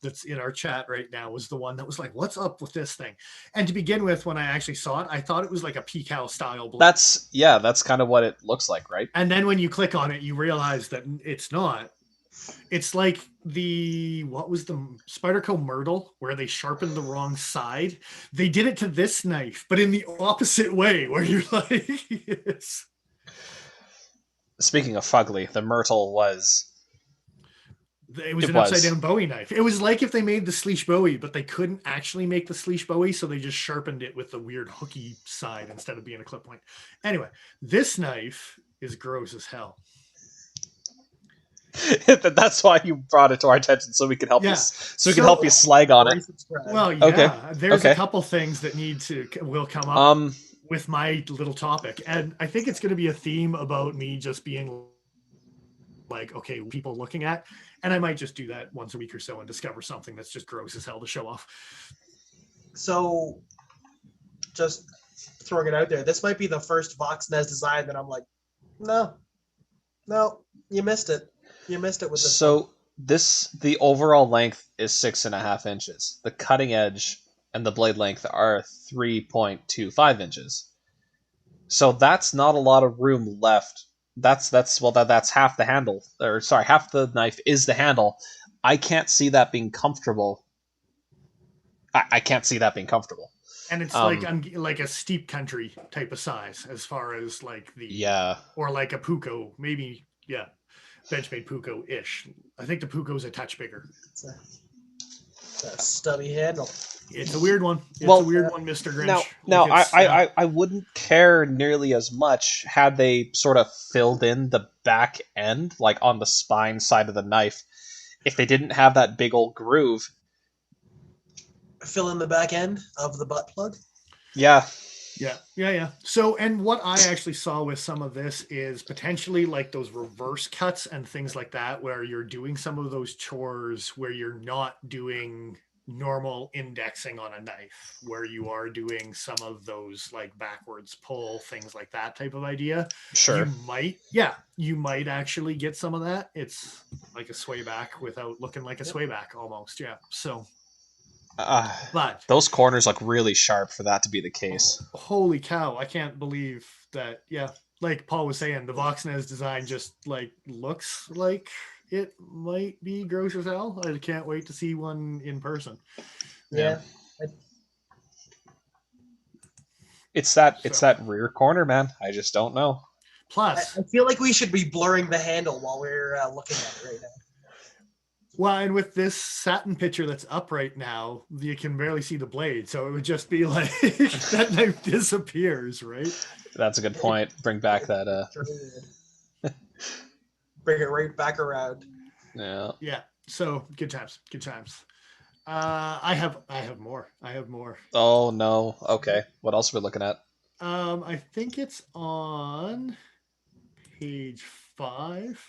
that's in our chat right now, was the one that was like, "What's up with this thing?" And to begin with, when I actually saw it, I thought it was like a Pekal style blade. That's kind of what it looks like, right? And then when you click on it, you realize that it's not. It's like what was the Spyderco Myrtle, where they sharpened the wrong side. They did it to this knife, but in the opposite way, where you're like, yes. Speaking of fugly, the Myrtle was. It was an upside down Bowie knife. It was like if they made the Sleesh Bowie, but they couldn't actually make the Sleesh Bowie, so they just sharpened it with the weird hooky side instead of being a clip point. Anyway, this knife is gross as hell. That's why you brought it to our attention, so we can help Yeah. you. So we can help you slag on it. Well, yeah, Okay. there's Okay. a couple things that will come up with my little topic, and I think it's going to be a theme about me just being like, okay, people looking at, and I might just do that once a week or so and discover something that's just gross as hell to show off. So, just throwing it out there, this might be the first VoxNez design that I'm like, no, you missed it. You missed it with this. So the overall length is 6.5 inches. The cutting edge and the blade length are 3.25 inches. So that's not a lot of room left. That's half the handle, or sorry, half the knife is the handle. I can't see that being comfortable. I can't see that being comfortable. And it's like a steep country type of size as far as like or like a Puko, maybe Benchmade Puko-ish. I think the Puko's a touch bigger. It's a stubby handle. It's a weird one. It's a weird one, Mr. Grinch. Now, I wouldn't care nearly as much had they sort of filled in the back end, like on the spine side of the knife, if they didn't have that big old groove. Fill in the back end of the butt plug? Yeah. So, and what I actually saw with some of this is potentially like those reverse cuts and things like that, where you're doing some of those chores where you're not doing normal indexing on a knife, where you are doing some of those like backwards pull, things like that type of idea. Sure. You might actually get some of that. It's like a sway back without looking like a sway back almost. Yeah. So. But those corners look really sharp for that to be the case. Holy cow! I can't believe that. Yeah, like Paul was saying, the VoxNez design just like looks like it might be gross as hell. I can't wait to see one in person. Yeah. It's that rear corner, man. I just don't know. Plus, I feel like we should be blurring the handle while we're looking at it right now. Well, and with this satin picture that's up right now, you can barely see the blade. So it would just be like that knife disappears, right? That's a good point. Bring back that. Bring it right back around. Yeah. Yeah. So good times. Good times. I have more. Oh no. Okay. What else are we looking at? I think it's on page 5.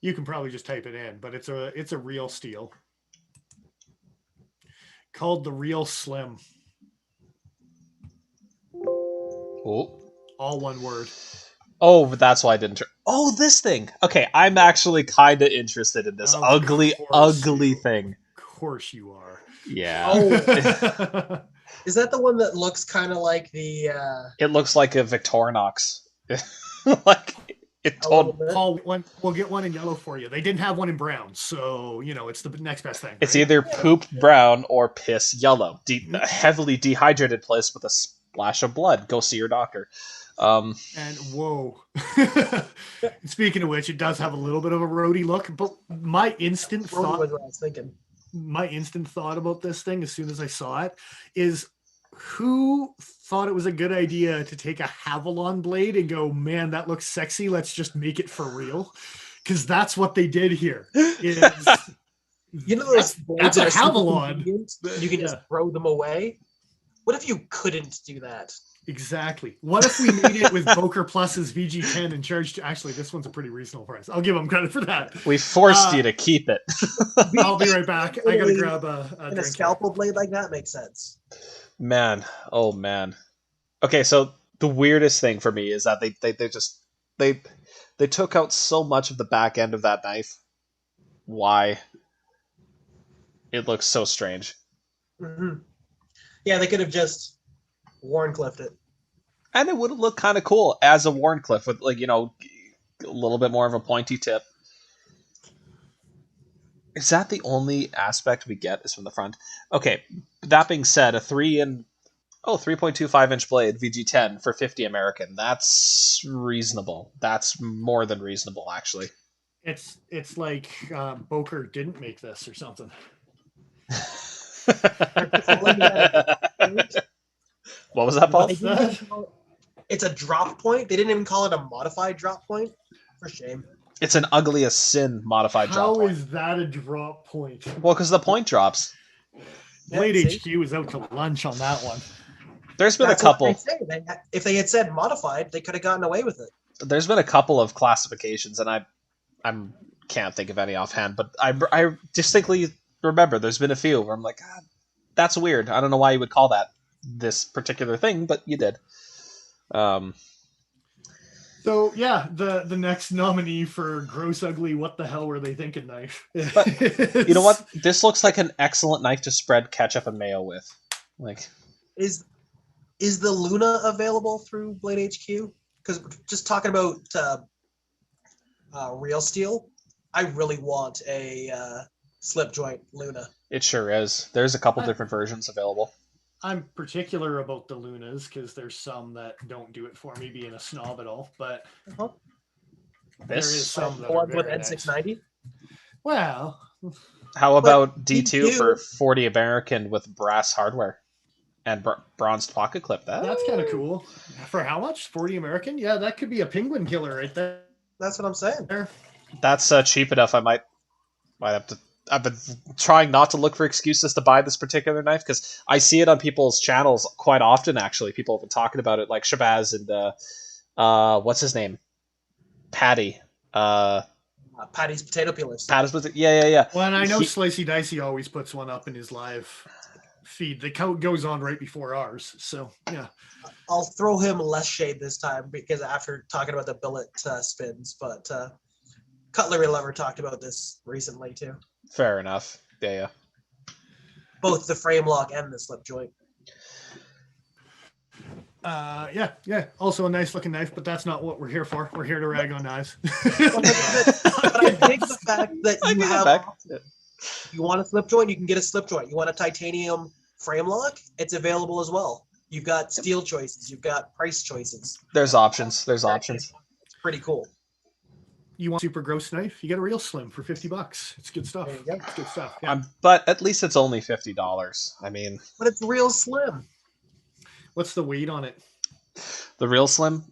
You can probably just type it in, but it's a real steel called the Real Slim. Oh. All one word. Oh, but that's why I didn't. Oh, this thing. Okay, I'm actually kind of interested in this ugly thing. Of course you are. Yeah. Oh. Is that the one that looks kind of like the? It looks like a Victorinox. Like. Paul, we'll get one in yellow for you. They didn't have one in brown, so it's the next best thing. Right? It's either poop brown or piss yellow. Heavily dehydrated piss with a splash of blood. Go see your doctor. And whoa. Speaking of which, it does have a little bit of a roady look, but my instant thought about this thing as soon as I saw it is, who thought it was a good idea to take a Havilon blade and go, man, that looks sexy, let's just make it for real? Because that's what they did here. Those that's a Havilon. You can just throw them away. What if you couldn't do that? Exactly. What if we made it with Boker Plus's VG10 and charged? Actually, this one's a pretty reasonable price. I'll give them credit for that. We forced you to keep it. I'll be right back. I gotta grab a drink. A scalpel blade like that makes sense. Man, oh man. Okay, so the weirdest thing for me is that they took out so much of the back end of that knife. Why? It looks so strange. Mm-hmm. Yeah, they could have just Warncliffed it. And it would have looked kind of cool as a Warncliffe with, like, a little bit more of a pointy tip. Is that the only aspect we get is from the front? Okay, that being said, a 3.25 inch blade VG10 for 50 American. That's reasonable. That's more than reasonable, actually. It's like Boker didn't make this or something. What was that, Paul? It's a drop point. They didn't even call it a modified drop point. For shame. It's an ugly as sin modified drop How point. is that a drop point? Well, because the point drops. Blade Yeah, see? HQ is out to lunch on that one. There's been That's a couple. what they say. If they had said modified, they could have gotten away with it. There's been a couple of classifications, and I can't think of any offhand, but I distinctly remember there's been a few where I'm like, God, that's weird. I don't know why you would call that this particular thing, but you did. So yeah, the next nominee for gross ugly what the hell were they thinking knife. But you know what? This looks like an excellent knife to spread ketchup and mayo with. Like, Is the Luna available through Blade HQ? Because just talking about real steel, I really want a slip joint Luna. it sure is. There's a couple different versions available. I'm particular about the Lunas because there's some that don't do it for me, being a snob at all. But there is some that are Ones with very nice. N690. Well, How about you D2 do- for 40 American with brass hardware and bronzed pocket clip? that's kind of cool. For how much? 40 American? Yeah, that could be a penguin killer right there. That's what I'm saying. That's cheap enough. I might have to. I've been trying not to look for excuses to buy this particular knife because I see it on people's channels quite often. Actually, people have been talking about it, like Shabazz and what's his name, Patty. Patty's potato peelers. Patty's. Yeah. Well, and I know Slicey Dicey always puts one up in his live feed. The count goes on right before ours. So yeah, I'll throw him less shade this time because after talking about the billet spins, but Cutlery Lover talked about this recently too. Fair enough. Yeah. Both the frame lock and the slip joint. Yeah. Also a nice looking knife, but that's not what we're here for. We're here to rag on knives. But I dig the fact that you have. You want a slip joint, you can get a slip joint. You want a titanium frame lock, it's available as well. You've got steel choices, you've got price choices. There's options. It's pretty cool. You want super gross knife? You get a real slim for $50. It's good stuff. There you go. It's good stuff. Yeah. But at least it's only $50. I mean, But it's real slim. What's the weight on it? the real slim,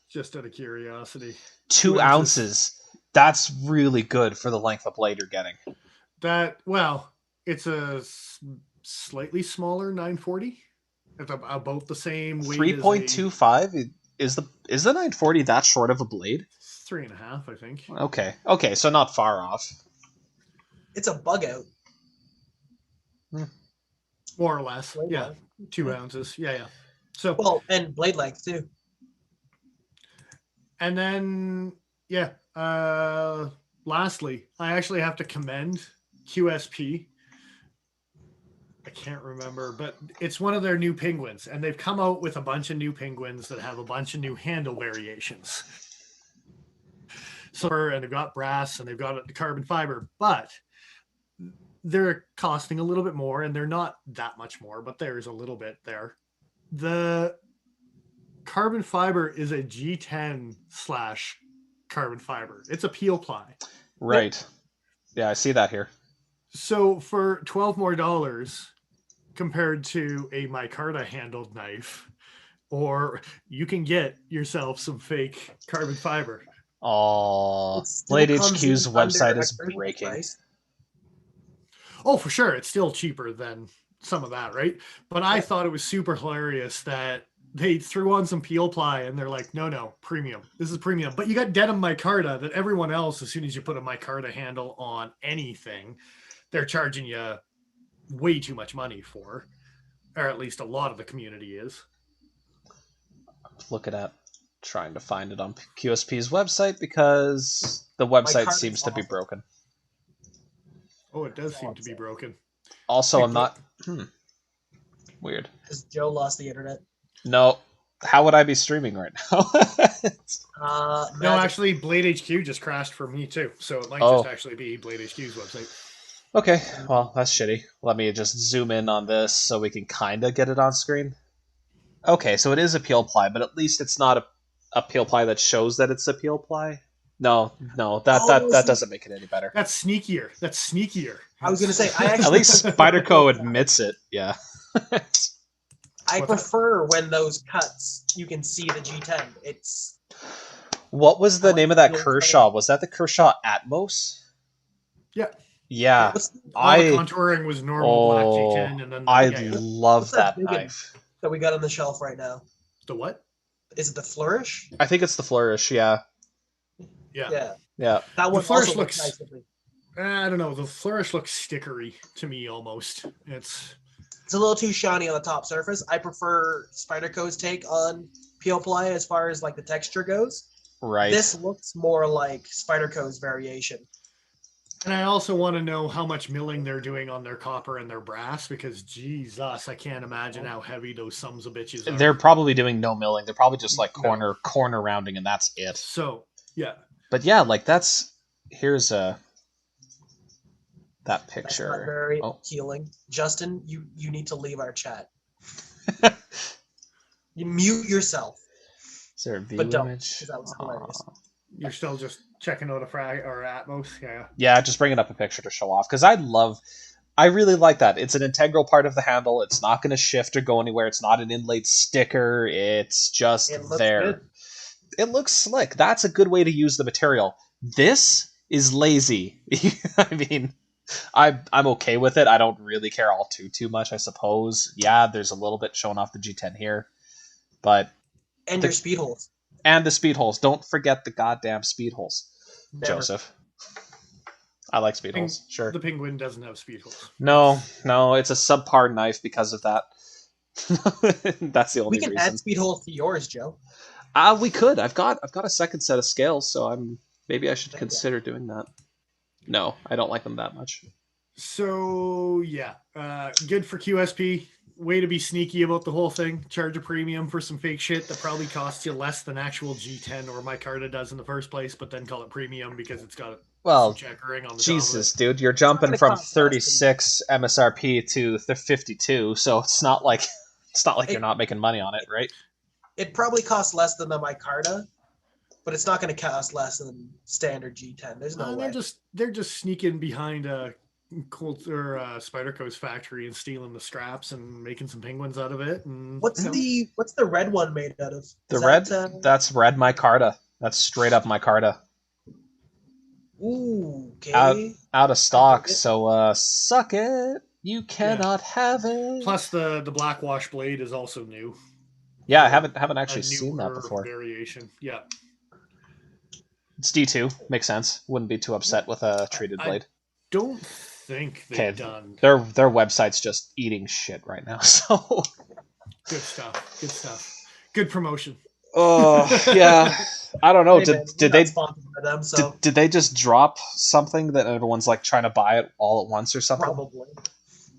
Just out of curiosity. 2 ounces. That's really good for the length of blade you're getting. It's a slightly smaller 940. It's about the same weight. 3.25 is the 940 that short of a blade? 3.5, I think. Okay, so not far off. It's a bug out. More or less. Blade yeah. length. 2 ounces. Yeah. So Well, and blade length too. and then lastly, I actually have to commend QSP. I can't remember, but it's one of their new penguins, and they've come out with a bunch of new penguins that have a bunch of new handle variations. And they've got brass and they've got the carbon fiber, but they're costing a little bit more, and they're not that much more, but there's a little bit there. The carbon fiber is a G10 / carbon fiber. It's a peel ply. Right. Yeah, I see that here. So for $12 more compared to a micarta handled knife, or you can get yourself some fake carbon fiber. Oh, It still Blade comes HQ's in website under is a purchase breaking. price. Oh, for sure. It's still cheaper than some of that, right? But I thought it was super hilarious that they threw on some peel ply and they're like, no, premium. This is premium. But you got denim micarta that everyone else, as soon as you put a micarta handle on anything, they're charging you way too much money for, or at least a lot of the community is. Looking at trying to find it on QSP's website because the website card seems is to be awful. broken. Oh, it does seem to be broken. Also, I'm not... Weird. Because Joe lost the internet. No. How would I be streaming right now? No, actually, Blade HQ just crashed for me too. So it might just actually be Blade HQ's website. Okay, well, that's shitty. Let me just zoom in on this so we can kind of get it on screen. Okay, so it is a peel ply, but at least it's not a peel ply that shows that it's a peel ply. No, that doesn't make it any better. That's sneakier. I was going to say, I actually At least Spyderco admits it, yeah. I prefer when those cuts, you can see the G10. What was the I like name of that the Kershaw? Was that the Kershaw Atmos? Yeah. Yeah. All the contouring was normal black G10, and then I yeah. love What's that that big one? knife. that we got on the shelf right now? The what? Is it the Flourish? I think it's the Flourish. Yeah. Yeah. Yeah. That one Flourish also looks looks- nice to me. I don't know. The Flourish looks stickery to me almost. It's a little too shiny on the top surface. I prefer Spyderco's take on Peel Ply as far as like the texture goes. Right. This looks more like Spyderco's variation. And I also want to know how much milling they're doing on their copper and their brass, because Jesus, I can't imagine how heavy those sums of bitches are. They're probably doing no milling. They're probably just like No. corner rounding, and that's it. So yeah. But yeah, like here's that That's picture. not very healing. Justin, you need to leave our chat. You mute yourself. Is there a view But don't, image? 'cause that was hilarious. You're still just checking out a frag or Atmos, yeah. Yeah, just bringing up a picture to show off, because I really like that. It's an integral part of the handle. It's not going to shift or go anywhere. It's not an inlaid sticker. It's just there. Good. It looks slick. That's a good way to use the material. This is lazy. I mean, I'm okay with it. I don't really care all too much, I suppose. Yeah, there's a little bit showing off the G10 here, but And your speed holes. and the speed holes. Don't forget the goddamn speed holes, Never. Joseph. I like speed holes. Sure. The Penguin doesn't have speed holes. No, it's a subpar knife because of that. That's the only We can reason. add speed holes to yours, Joe. We could. I've got a second set of scales, so maybe I should consider doing that. No, I don't like them that much. So yeah, good for QSP. Way to be sneaky about the whole thing. Charge a premium for some fake shit that probably costs you less than actual G10 or Micarta does in the first place, but then call it premium because it's got some checkering on the Jesus, top dude, you're jumping from 36 MSRP to 52, so it's not like you're not making money on it, right? It probably costs less than the Micarta, but it's not going to cost less than standard G10. There's no way. They're just sneaking behind Colt or Spyderco's factory and stealing the scraps and making some penguins out of it. And what's the red one made out of? That's red micarta. That's straight up micarta. Ooh, okay. Out of stock, so suck it. You cannot have it. Plus the black wash blade is also new. Yeah, I haven't actually seen that before. Variation. Yeah. It's D2. Makes sense. Wouldn't be too upset with a treated blade. Don't think they've done. Their website's just eating shit right now. So good stuff. Good promotion. Oh yeah. I don't know. Hey, did they them, so. did they just drop something that everyone's like trying to buy it all at once or something? Probably.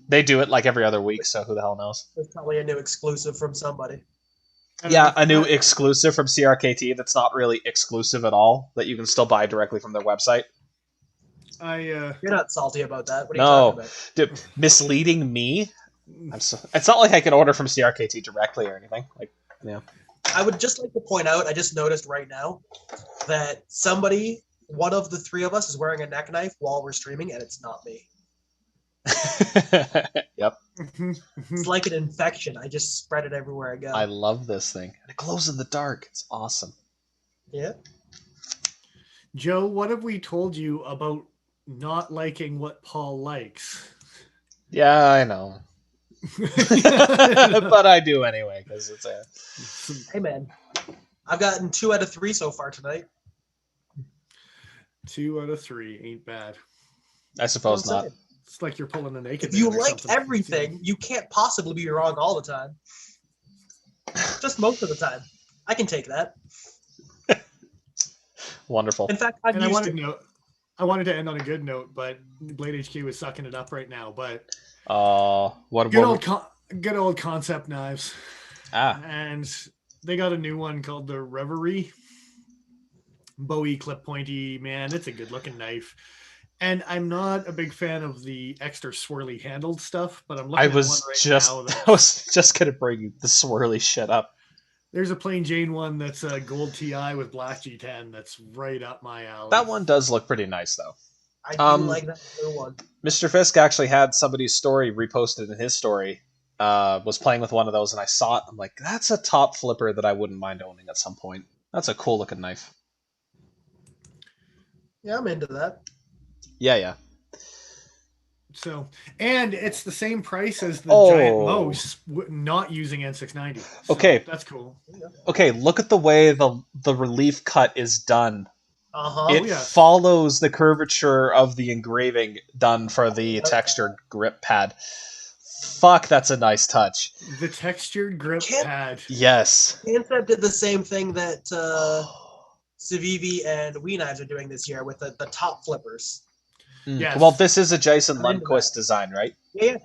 They do it like every other week, so who the hell knows? There's probably a new exclusive from somebody. Yeah, a new exclusive from CRKT that's not really exclusive at all, that you can still buy directly from their website. You're not salty about that. What are you talking about? Dude, misleading me? It's not like I can order from CRKT directly or anything. Like, yeah. I would just like to point out, I just noticed right now that one of the three of us is wearing a neck knife while we're streaming, and it's not me. Yep. It's like an infection. I just spread it everywhere I go. I love this thing. And it glows in the dark. It's awesome. Yeah. Joe, what have we told you about not liking what Paul likes? Yeah, I know. But I do anyway, because it's a... Hey, man. I've gotten 2 out of 3 so far tonight. 2 out of 3 ain't bad. I suppose not. It's like you're pulling a naked. If you like everything, you can't possibly be wrong all the time. Just most of the time. I can take that. Wonderful. In fact, I wanted to end on a good note, but Blade HQ is sucking it up right now. But good old concept knives. And they got a new one called the Reverie. Bowie clip pointy, man. It's a good looking knife. And I'm not a big fan of the extra swirly handled stuff, but I'm looking at one right now. I was just gonna bring the swirly shit up. There's a plain Jane one that's a gold TI with black G10 that's right up my alley. That one does look pretty nice, though. I do like that new one. Mr. Fisk actually had somebody's story reposted in his story. Was playing with one of those, and I saw it. I'm like, that's a top flipper that I wouldn't mind owning at some point. That's a cool looking knife. Yeah, I'm into that. Yeah. So, and it's the same price as the Oh. Giant Mose, not using N690. So Okay. that's cool. Okay, look at the way the relief cut is done. Uh-huh. It follows the curvature of the engraving done for the textured grip pad. Fuck, that's a nice touch. The textured grip pad. Yes. Concept did the same thing that Civivi and Wii Knives are doing this year with the top flippers. Yes. Well, this is a Jason Lundquist design, right? Yeah.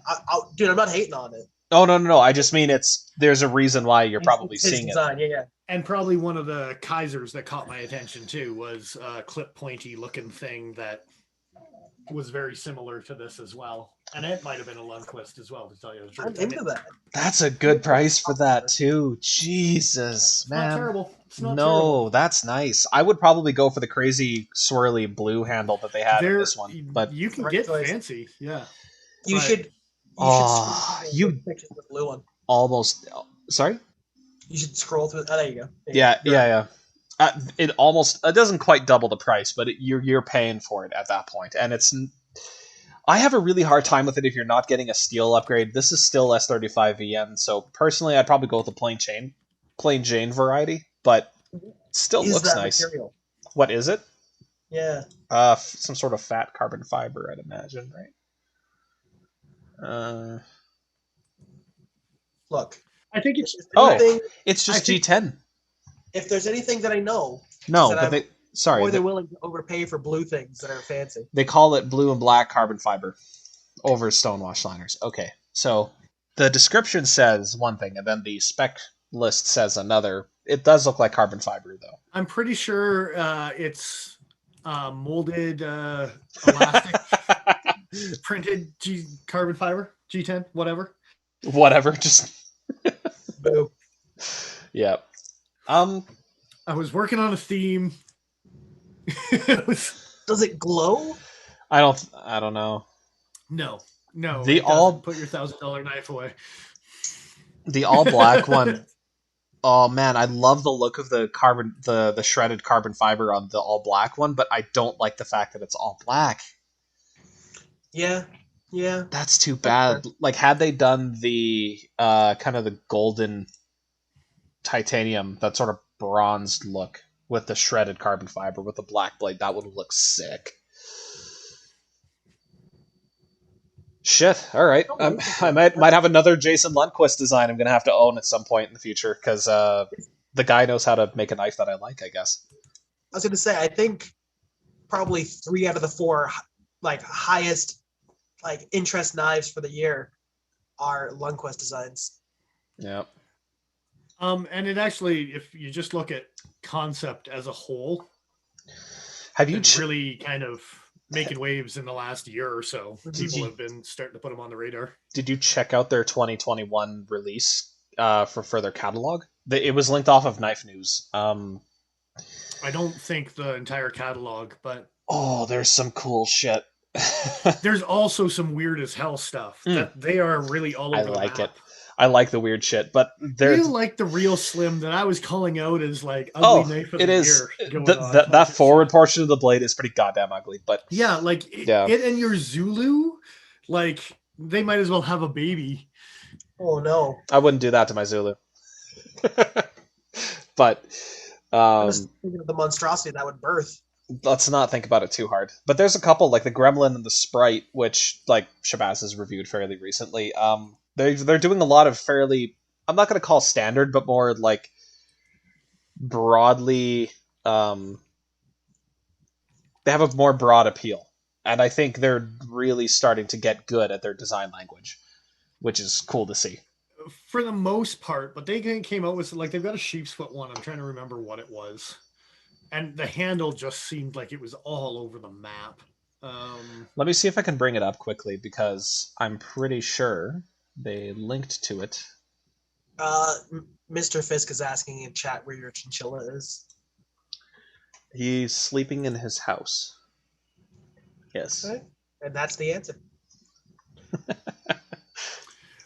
Dude, I'm not hating on it. Oh, no. I just mean there's a reason why you're probably seeing design. it. Yeah. And probably one of the Kaisers that caught my attention too was a clip pointy looking thing that was very similar to this as well. And it might have been a Lundquist as well, to tell you the truth. I'm into that. That's a good price for that too. Jesus, man. Not terrible. It's not no, terrible. That's nice. I would probably go for the crazy swirly blue handle that they had in this one. But you can get fancy, yeah. You should. You pictures of the blue one. Almost. Sorry. You should scroll through. Oh, there you go. Yeah. It doesn't quite double the price, but you're paying for it at that point, and it's. I have a really hard time with it if you're not getting a steel upgrade. This is still S35VN, so personally, I'd probably go with the plain Jane variety, but still looks nice. Material? What is it? Yeah. Some sort of fat carbon fiber, I'd imagine, right? Look, I think it's it's just G10. If there's anything that I know, they're willing to overpay for blue things that are fancy. They call it blue and black carbon fiber over stonewash liners. Okay, so the description says one thing, and then the spec list says another. It does look like carbon fiber, though. I'm pretty sure it's molded elastic, printed carbon fiber, G10, whatever. Whatever, just. Boo. Yeah. I was working on a theme. Does it glow? I don't know. No. Put your $1,000 knife away. The all black one. Oh man, I love the look of the shredded carbon fiber on the all black one, but I don't like the fact that it's all black. Yeah. That's too bad. Like, had they done the kind of the golden titanium, that sort of bronzed look with the shredded carbon fiber with the black blade, that would look sick. Shit. All right. I might have another Jason Lundquist design I'm going to have to own at some point in the future because the guy knows how to make a knife that I like, I guess. I was going to say, I think probably 3 out of the 4 highest interest knives for the year are Lundquist designs. Yeah. And it actually, if you just look at concept as a whole, have you really kind of making waves in the last year or so? People have been starting to put them on the radar. Did you check out their 2021 release for their catalog? It was linked off of Knife News. I don't think the entire catalog, but there's some cool shit. There's also some weird as hell stuff that they are really all over the map. It. I like the weird shit, but you like the real slim that I was calling out as like ugly knife of the year. That forward portion of the blade is pretty goddamn ugly, but it and your Zulu, like they might as well have a baby. Oh no! I wouldn't do that to my Zulu. But I'm just thinking of the monstrosity that would birth. Let's not think about it too hard. But there's a couple like the Gremlin and the Sprite, which like Shabazz has reviewed fairly recently. They're doing a lot of fairly, I'm not going to call standard, but more like broadly, they have a more broad appeal. And I think they're really starting to get good at their design language, which is cool to see. For the most part, but they came out with, they've got a sheep's foot one. I'm trying to remember what it was. And the handle just seemed like it was all over the map. Let me see if I can bring it up quickly, because I'm pretty sure they linked to it. Mr. Fisk is asking in chat where your chinchilla is. He's sleeping in his house. Yes. Okay. And that's the answer.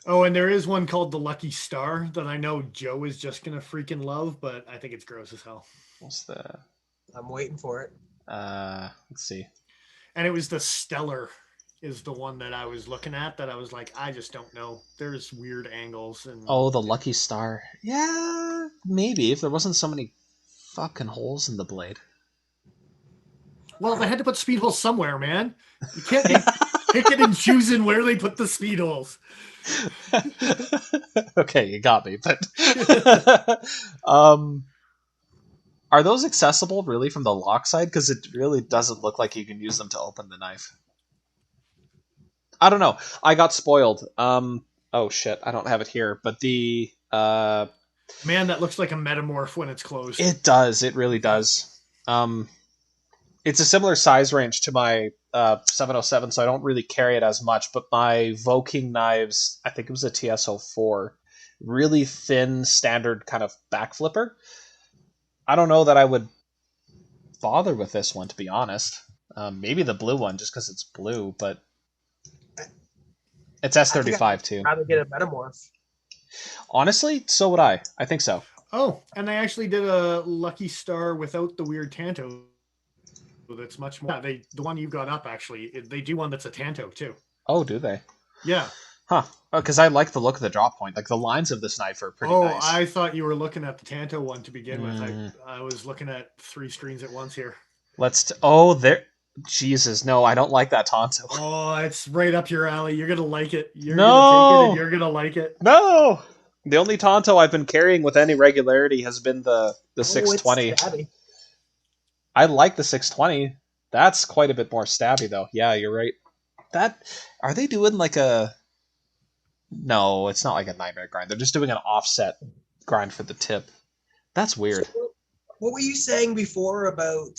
And there is one called the Lucky Star that I know Joe is just going to freaking love, but I think it's gross as hell. What's the... I'm waiting for it. Let's see. And it was the Stellar is the one that I was looking at that I was like, I just don't know. There's weird angles and Oh, the Lucky Star. Yeah, maybe if there wasn't so many fucking holes in the blade. well, they had to put speed holes somewhere, man. You can't be picking and choosing where they put the speed holes. Okay, you got me. But are those accessible really from the lock side? Because it really doesn't look like you can use them to open the knife. I don't know. I got spoiled. Oh shit, I don't have it here. But the Man, that looks like a metamorph when it's closed. it does. It really does. It's a similar size range to my 707, so I don't really carry it as much. But my Voking knives, I think it was a TS04, really thin, standard kind of back flipper. I don't know that I would bother with this one, to be honest. Maybe the blue one, just because it's blue, but it's S35 too. I'd rather get a metamorph. Honestly, so would I. I think so. Oh, and they actually did a Lucky Star without the weird Tanto. That's much more. The one you got up actually, they do one that's a Tanto too. Oh, do they? Yeah. Huh. Because I like the look of the drop point. Like the lines of this knife are pretty nice. Oh, I thought you were looking at the Tanto one to begin with. I was looking at 3 screens at once here. There. Jesus, no, I don't like that Tonto. Oh, it's right up your alley. You're gonna like it. You're No! gonna take it and you're gonna like it. No! The only Tonto I've been carrying with any regularity has been the 620. It's stabby. I like the 620. That's quite a bit more stabby, though. Yeah, you're right. Are they doing like a... No, it's not like a nightmare grind. They're just doing an offset grind for the tip. That's weird. So, what were you saying before about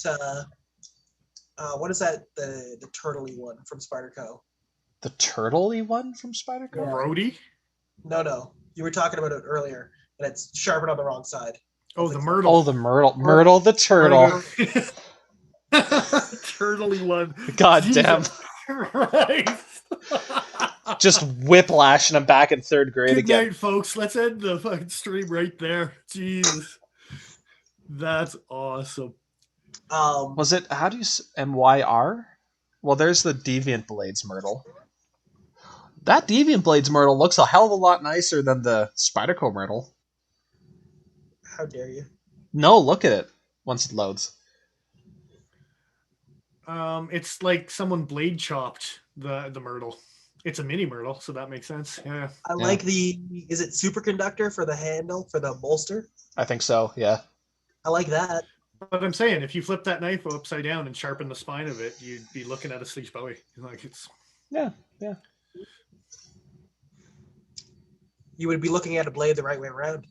what is that? The turtley one from Spyderco? The turtley one from Spyderco? Yeah. Rhodey? No. You were talking about it earlier, and it's sharpened on the wrong side. Oh, the Myrtle. Oh, the Myrtle. Myrtle the turtle. Turtley one. God damn. Christ. Just whiplashing him back in 3rd grade Good again. night, folks. Let's end the fucking stream right there. Jesus. That's awesome. Was it, how do you, MYR? Well, there's the Deviant Blades Myrtle. That Deviant Blades Myrtle looks a hell of a lot nicer than the Spyderco Myrtle. How dare you? No, look at it once it loads. It's like someone blade chopped the Myrtle. It's a mini Myrtle, so that makes sense. Yeah. I like is it superconductor for the handle, for the bolster? I think so, yeah. I like that. But I'm saying, if you flip that knife upside down and sharpen the spine of it, you'd be looking at a Sleeps Bowie. Like it's. Yeah. You would be looking at a blade the right way around.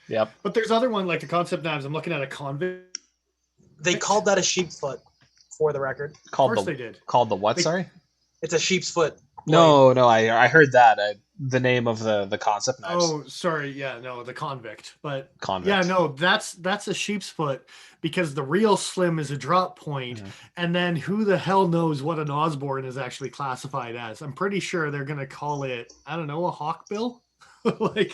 Yep. But there's other one like the Concept Knives. I'm looking at a Convict. They called that a sheep's foot, for the record. Of course they did. Called the what, sorry? It's a sheep's foot. blade. No, I heard that. The name of the Concept Knives. Oh, sorry. Yeah, no, the Convict. But Convict. yeah, no, that's a sheep's foot because the real Slim is a drop point, and then who the hell knows what an Osborne is actually classified as? I'm pretty sure they're gonna call it, I don't know, a hawkbill. Like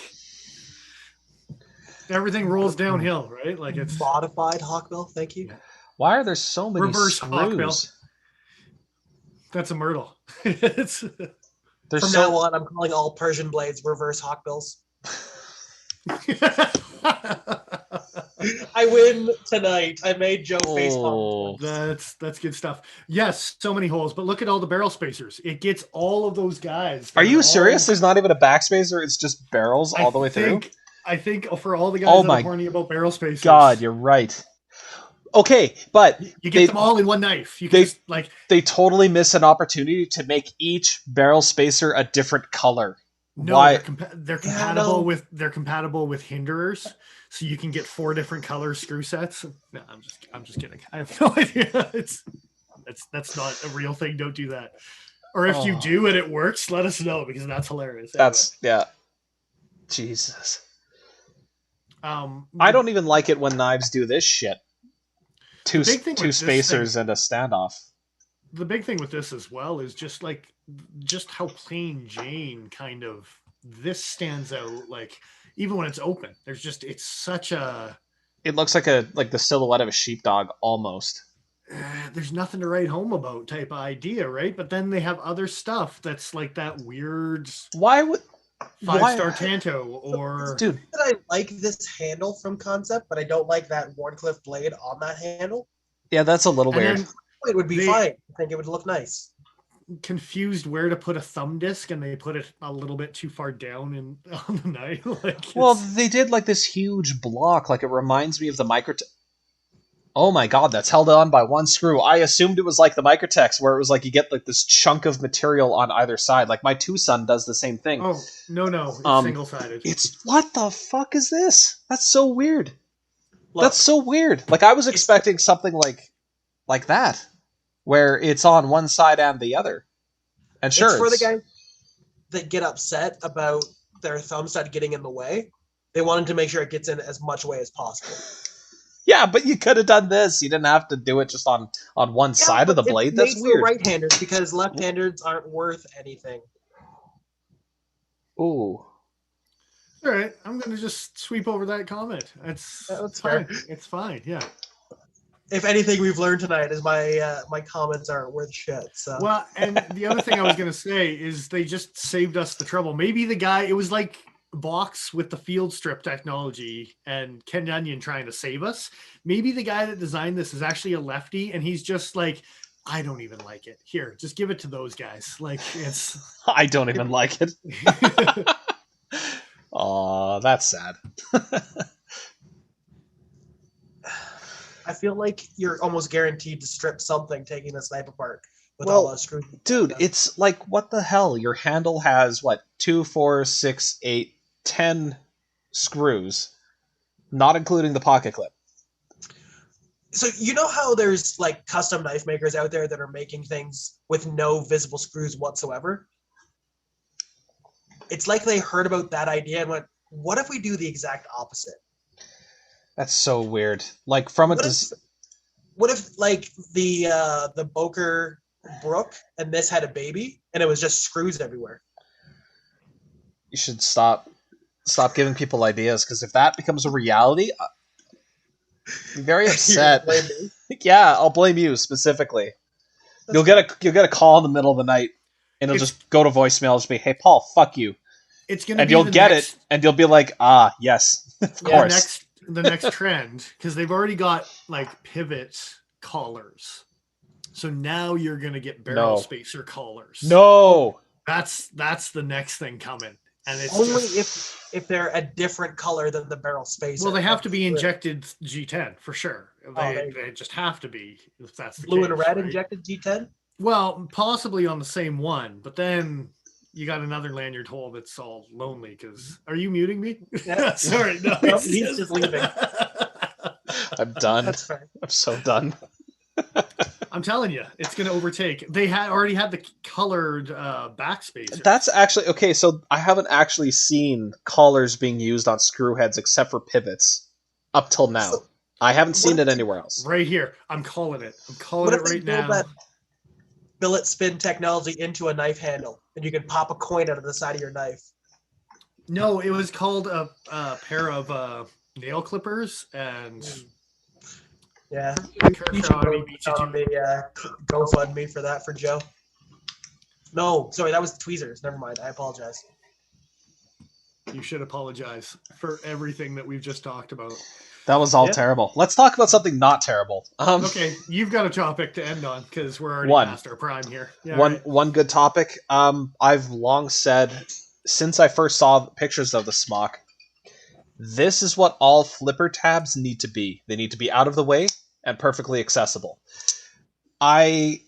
everything rolls downhill, right? Like it's modified hawkbill. Thank you. Why are there so many reverse screws? hawkbill. That's a Myrtle. It's From now on, I'm calling all Persian blades reverse hawkbills. I win tonight. I made Joe face palm. That's good stuff. Yes, so many holes, but look at all the barrel spacers. It gets all of those guys. Are you serious? There's not even a backspacer. It's just barrels all the way through. I think for all the guys that are horny about barrel spacers. God, you're right. Okay, but you get them all in one knife. They totally miss an opportunity to make each barrel spacer a different color. No, Why? They're compatible with hinderers, so you can get 4 different color screw sets. No, I'm just kidding. I have no idea. That's not a real thing. Don't do that. Or if you do and it works, let us know because that's hilarious. Yeah. Jesus. I don't even like it when knives do this shit. Two spacers and a standoff. The big thing with this as well is just how plain Jane kind of this stands out. Like even when it's open, it's such a It looks like the silhouette of a sheepdog almost. There's nothing to write home about type of idea, right? But then they have other stuff that's like that weird Why would 5-star Tanto or dude? I like this handle from concept, but I don't like that Wharncliffe blade on that handle. Yeah, that's a little and weird. then It would be fine. I think it would look nice. confused where to put a thumb disc, and they put it a little bit too far down in on the knife. Like, Well, they did like this huge block. Like it reminds me of the micro. Oh my god, that's held on by one screw. I assumed it was like the Microtex, where it was like you get like this chunk of material on either side. Like my Tucson does the same thing. oh no, it's single-sided. It's what the fuck is this? That's so weird. Look, That's so weird. Like I was expecting something like that, where it's on one side and the other. And sure, it's for the guys that get upset about their thumb stud getting in the way. They wanted to make sure it gets in as much way as possible. Yeah, but you could have done this. You didn't have to do it just on one side of the blade. That's weird. Right-handers, because left-handers aren't worth anything. Ooh. All right, I'm gonna just sweep over that comment. That's fair. fine. It's fine. Yeah. If anything we've learned tonight is my comments aren't worth shit. So. Well, and the other thing I was gonna say is they just saved us the trouble. Maybe the guy, it was like Box with the field strip technology and Ken Onion trying to save us. Maybe the guy that designed this is actually a lefty, and he's just like, I don't even like it. Here, just give it to those guys. Like, it's. I don't even like it. Aw, that's sad. I feel like you're almost guaranteed to strip something taking this knife apart with Well, all those screws. Dude, it's like, what the hell? Your handle has, 2, 4, 6, 8, 10 screws, not including the pocket clip. So you know how there's like custom knife makers out there that are making things with no visible screws whatsoever? It's like they heard about that idea and went, what if we do the exact opposite? That's so weird. Like, from a... What if like the Boker Brook and this had a baby and it was just screws everywhere? You should stop giving people ideas, because if that becomes a reality, I'm very upset. Yeah, I'll blame you specifically. You'll get a call in the middle of the night, and it'll just go to voicemail and just be, "Hey, Paul, fuck you." It's gonna and be you'll get it, and you'll be like, "Ah, yes, of course." The next trend, because they've already got like pivot collars, so now you're gonna get barrel spacer collars. No, that's the next thing coming. And it's only if they're a different color than the barrel spacer. Well, they have to be injected G10 for sure. They just have to be, if that's the blue case, and red right? injected G10. Well, possibly on the same one, but then you got another lanyard hole that's all lonely. Because are you muting me? Yeah. Sorry, no, he's just leaving. I'm done. That's fair. I'm so done. I'm telling you, it's going to overtake. They already had the colored backspacer. That's actually okay. So I haven't actually seen collars being used on screw heads except for pivots up till now. So, I haven't seen it anywhere else. Right here, I'm calling it. I'm calling it right now. That billet spin technology into a knife handle, and you can pop a coin out of the side of your knife. No, it was called a pair of nail clippers and. Yeah, you should go fund me for that for Joe. No, sorry, that was tweezers. Never mind. I apologize. You should apologize for everything that we've just talked about. That was all terrible. Let's talk about something not terrible. Okay, you've got a topic to end on because we're already past our prime here. Yeah, one good topic. I've long said, since I first saw pictures of the smock, this is what all flipper tabs need to be. They need to be out of the way and perfectly accessible. I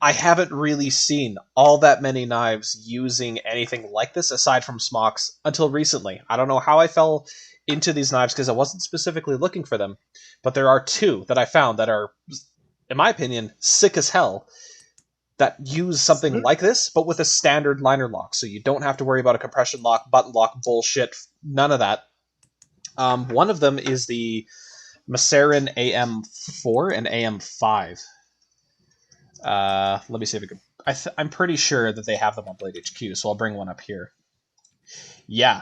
haven't really seen all that many knives using anything like this aside from smocks until recently. I don't know how I fell into these knives because I wasn't specifically looking for them, but there are two that I found that are, in my opinion, sick as hell, that use something like this, but with a standard liner lock, so you don't have to worry about a compression lock, button lock bullshit, none of that. One of them is the Macerin AM4 and AM5. Let me see if I can... I'm pretty sure that they have them on Blade HQ, so I'll bring one up here. Yeah.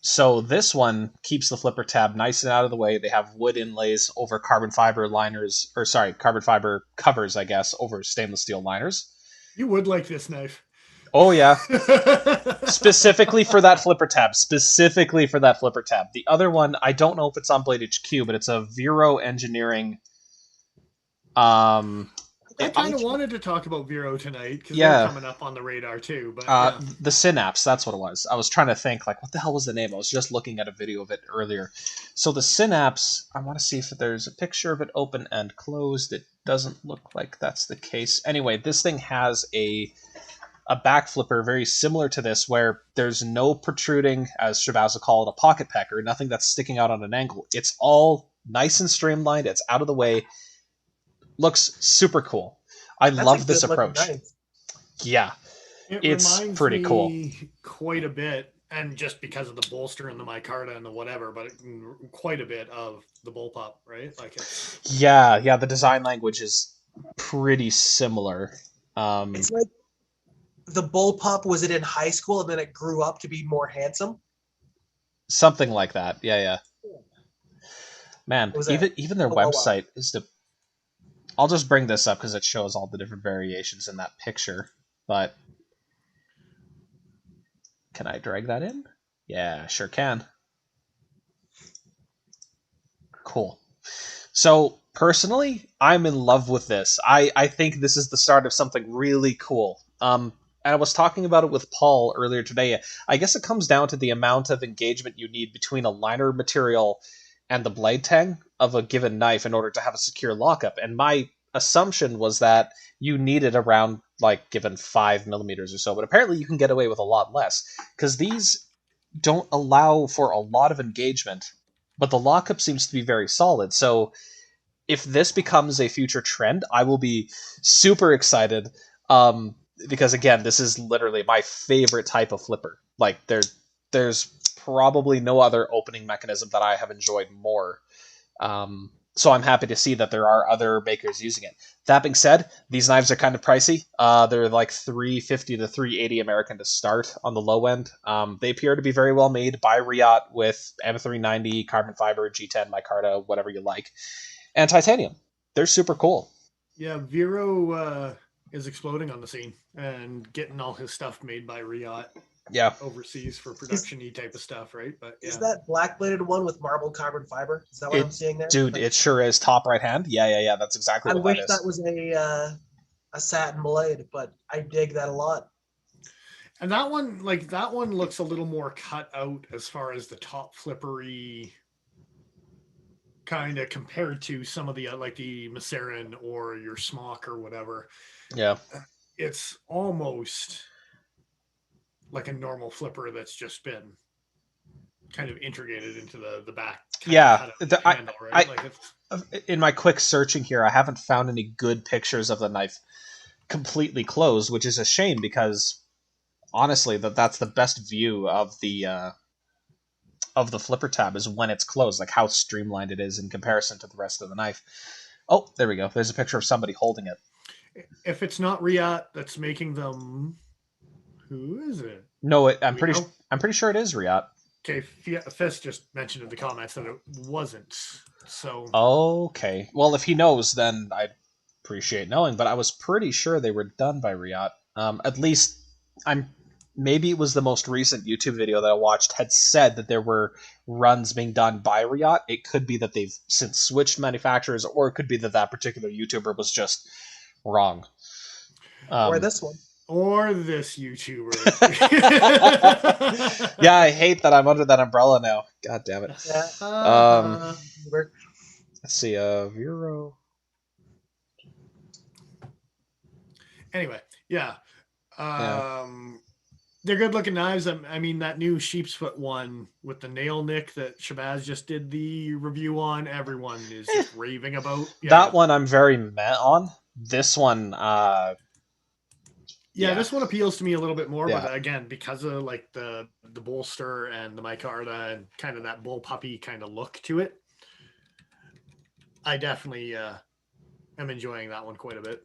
So this one keeps the flipper tab nice and out of the way. They have wood inlays over carbon fiber liners, or sorry, carbon fiber covers, I guess, over stainless steel liners. You would like this knife. Oh yeah. Specifically for that flipper tab. Specifically for that flipper tab. The other one, I don't know if it's on Blade HQ, but it's a Vero Engineering. I kind of wanted to talk about Vero tonight because Yeah. they're coming up on the radar too. But the Synapse, that's what it was. I was trying to think, like, what the hell was the name? I was just looking at a video of it earlier. So the Synapse, I want to see if there's a picture of it open and closed. It doesn't look like that's the case. Anyway, this thing has a back flipper very similar to this, where there's no protruding, as Shabazz would call it, a pocket pecker, nothing that's sticking out on an angle. It's all nice and streamlined. It's out of the way. Looks super cool. I love this approach. Yeah, it's pretty cool. Quite a bit, and just because of the bolster and the micarta and the whatever, but quite a bit of the bullpup, right? Like it's... Yeah. The design language is pretty similar. It's like the bullpup, was it in high school and then it grew up to be more handsome? Something like that. Yeah. Man, even their website is the... I'll just bring this up because it shows all the different variations in that picture. But can I drag that in? Yeah, sure can. Cool. So personally, I'm in love with this. I think this is the start of something really cool. And I was talking about it with Paul earlier today. I guess it comes down to the amount of engagement you need between a liner material and the blade tang of a given knife in order to have a secure lockup. And my assumption was that you needed around, like, given 5 millimeters or so, but apparently you can get away with a lot less, because these don't allow for a lot of engagement, but the lockup seems to be very solid. So if this becomes a future trend, I will be super excited, because again, this is literally my favorite type of flipper. Like, there's probably no other opening mechanism that I have enjoyed more. So I'm happy to see that there are other makers using it. That being said, these knives are kind of pricey. They're like $350 to $380 American to start on the low end. They appear to be very well made by Riot with M390, carbon fiber, G10, micarta, whatever you like, and titanium. They're super cool. Yeah, Vero is exploding on the scene and getting all his stuff made by Riot. Yeah, overseas for production-y type of stuff, right? But is that black-bladed one with marbled carbon fiber? Is that what I'm seeing there? Dude, it sure is. Top right hand. Yeah. That's exactly what that is. I wish that was a satin blade, but I dig that a lot. And that one looks a little more cut out as far as the top flippery kind of compared to some of the like the Macerin or your Smock or whatever. Yeah, it's almost like a normal flipper that's just been kind of integrated into the back. Yeah, handle, right? In my quick searching here, I haven't found any good pictures of the knife completely closed, which is a shame because honestly, that's the best view of the flipper tab is when it's closed, like how streamlined it is in comparison to the rest of the knife. Oh, there we go. There's a picture of somebody holding it. If it's not Riot that's making them, who is it? No, I'm pretty sure it is Riot. Okay, Fist just mentioned in the comments that it wasn't. So okay, well, if he knows, then I'd appreciate knowing. But I was pretty sure they were done by Riot. At least maybe it was the most recent YouTube video that I watched had said that there were runs being done by Riot. It could be that they've since switched manufacturers, or it could be that particular YouTuber was just wrong. Or this one. Or this YouTuber. Yeah, I hate that I'm under that umbrella now. God damn it. Yeah. Let's see, Vero. Anyway, yeah. They're good looking knives. I mean, that new sheep's foot one with the nail nick that Shabazz just did the review on, everyone is just raving about. Yeah. That one I'm very meh on. This one, yeah, this one appeals to me a little bit more, but again, because of like the bolster and the micarta and kind of that bull puppy kind of look to it, I definitely am enjoying that one quite a bit.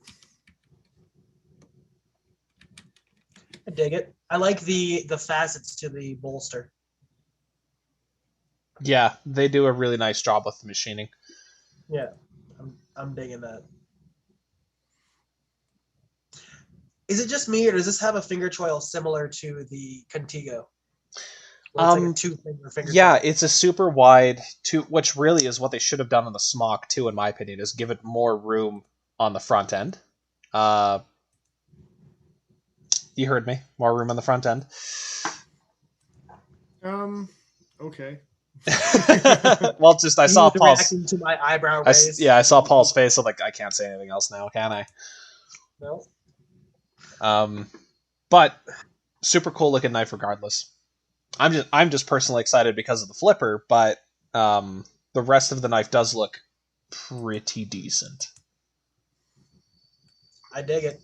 I dig it. I like the facets to the bolster. Yeah, they do a really nice job with the machining. Yeah, I'm digging that. Is it just me, or does this have a finger choil similar to the Contigo? Where it's like a two-finger Yeah, choil? it's a super wide two, which really is what they should have done on the smock too, in my opinion, is give it more room on the front end. Uh, you heard me. More room on the front end. Okay. Well, just I He saw was Paul's. reacting to my eyebrow raise. Yeah, I saw Paul's face. So like, I can't say anything else now, can I? No. But super cool looking knife, regardless. I'm just personally excited because of the flipper, but the rest of the knife does look pretty decent. I dig it.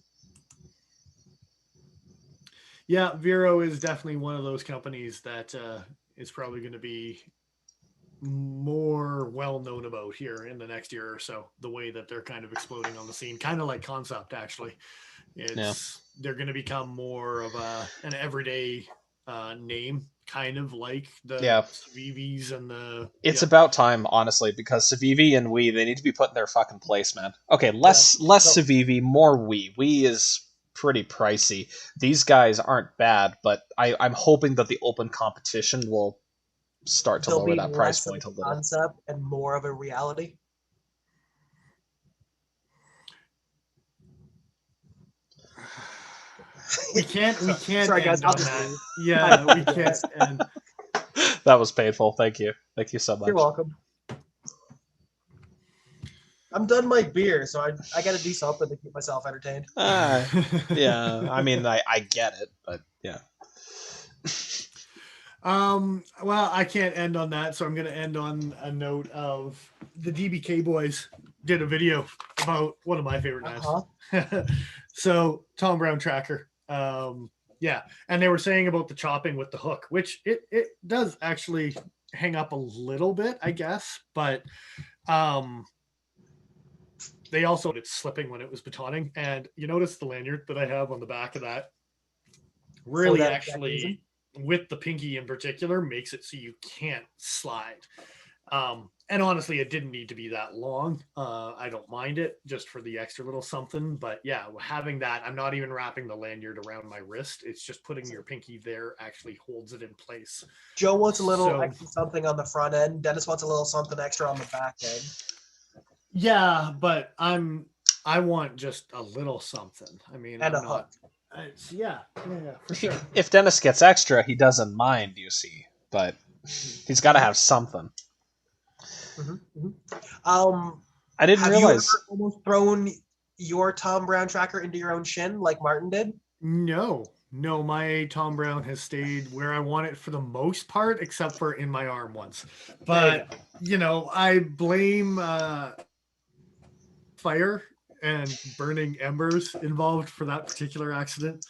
Yeah, Vero is definitely one of those companies that is probably going to be more well known about here in the next year or so. The way that they're kind of exploding on the scene, kind of like Concept actually. They're going to become more of an everyday name, kind of like the Yeah, Civivis and the it's about time, honestly, because Civivi and Wii, they need to be put in their fucking place, man. Okay, less So, Civivi, more Wii. Wii is pretty pricey. These guys aren't bad, but I'm hoping that the open competition will start to there'll lower be that price less of point a a little. concept and more of a reality. we can't Sorry, guys. end I'll on just that. leave. Yeah, we can't end. That was painful. Thank you. Thank you so much. You're welcome. I'm done my beer, so I got to do something to keep myself entertained. Yeah, I mean, I get it, but yeah. Well, I can't end on that, so I'm going to end on a note of the DBK boys did a video about one of my favorite knives. So Tom Brown tracker. Yeah, and they were saying about the chopping with the hook, which it does actually hang up a little bit, I guess, but they also it's slipping when it was batoning, and you notice the lanyard that I have on the back of that really actually with the pinky in particular makes it so you can't slide. And honestly, it didn't need to be that long. I don't mind it just for the extra little something. But yeah, having that, I'm not even wrapping the lanyard around my wrist. It's just putting your pinky there actually holds it in place. Joe wants a little extra something on the front end. Dennis wants a little something extra on the back end. Yeah, but I want just a little something. I mean, and I'm a not. hook. Yeah, for sure. If Dennis gets extra, he doesn't mind, you see, but he's got to have something. I didn't have realize. you ever almost thrown your Tom Brown tracker into your own shin like Martin did? No, my Tom Brown has stayed where I want it for the most part, except for in my arm once. But I blame fire and burning embers involved for that particular accident.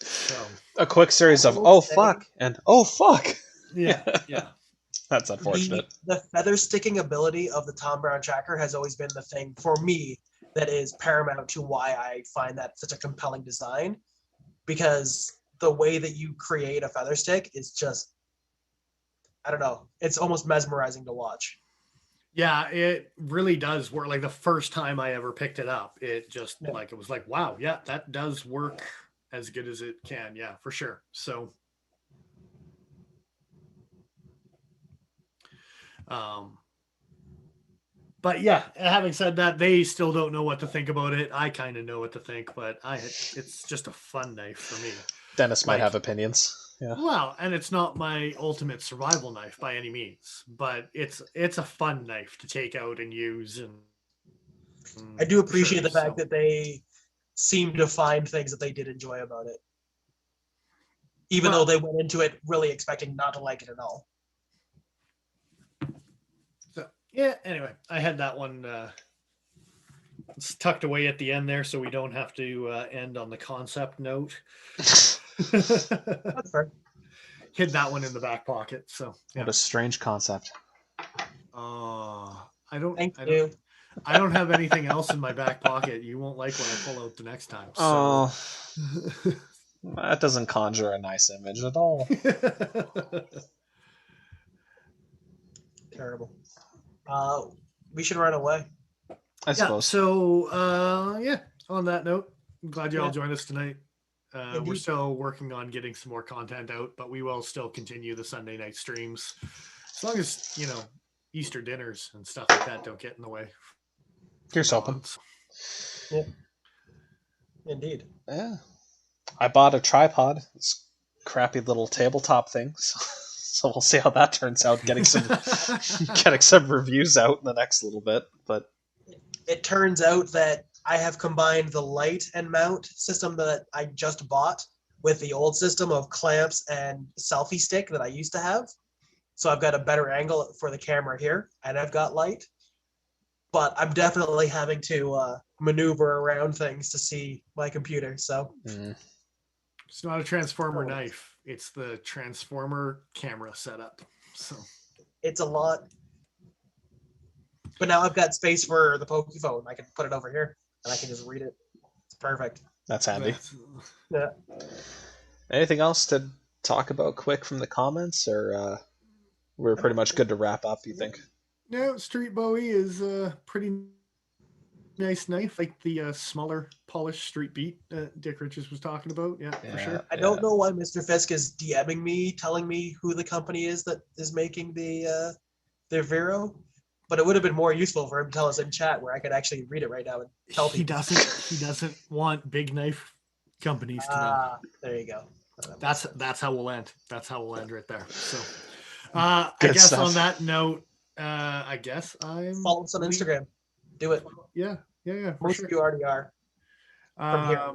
So a quick series of fuck and oh fuck. Yeah. That's unfortunate. The feather sticking ability of the Tom Brown tracker has always been the thing for me that is paramount to why I find that such a compelling design, because the way that you create a feather stick is just, I don't know, it's almost mesmerizing to watch. Yeah, it really does work. Like the first time I ever picked it up, it just like, it was like, wow, yeah, that does work as good as it can. Yeah, for sure. So, but yeah, having said that, they still don't know what to think about it. I kind of know what to think, but it's just a fun knife for me. Dennis might have opinions. Yeah. Well, and it's not my ultimate survival knife by any means, but it's a fun knife to take out and use. And I do appreciate the fact that they seem to find things that they did enjoy about it, even though they went into it really expecting not to like it at all. So yeah, anyway, I had that one it's tucked away at the end there, so we don't have to end on the concept note. That's fair. Hid that one in the back pocket. So yeah. What a strange concept. I don't. Thank you. I don't have anything else in my back pocket. You won't like when I pull out the next time. So. That doesn't conjure a nice image at all. Terrible. We should run away. I suppose. So on that note, I'm glad you all Yeah. joined us tonight. We're Indeed. still working on getting some more content out, but we will still continue the Sunday night streams. As long as, Easter dinners and stuff like that don't get in the way. Here's hoping. Yeah. Indeed. Yeah. I bought a tripod. It's crappy little tabletop things. So we'll see how that turns out. Getting some reviews out in the next little bit. But It turns out that I have combined the light and mount system that I just bought with the old system of clamps and selfie stick that I used to have. So I've got a better angle for the camera here, and I've got light. But I'm definitely having to maneuver around things to see my computer. So It's not a transformer knife. It's the transformer camera setup. So it's a lot. But now I've got space for the Pokey phone. I can put it over here, and I can just read it. It's perfect. that's handy. Yeah. Anything else to talk about quick from the comments, or we're pretty much good to wrap up, you think? No, Street Bowie is a pretty nice knife, like the smaller polished Street Beat Dick Richards was talking about. Yeah, for sure. I don't know why Mr. Fisk is DMing me, telling me who the company is that is making the their Vero, but it would have been more useful for him to tell us in chat where I could actually read it right now and tell He people. doesn't want big knife companies to know. There you go. That's how we'll end. That's how we'll end right there. So I Good guess stuff. on that note, I guess I'm Follow us on Instagram. Do it. Yeah, for Most sure. of you already are. From here.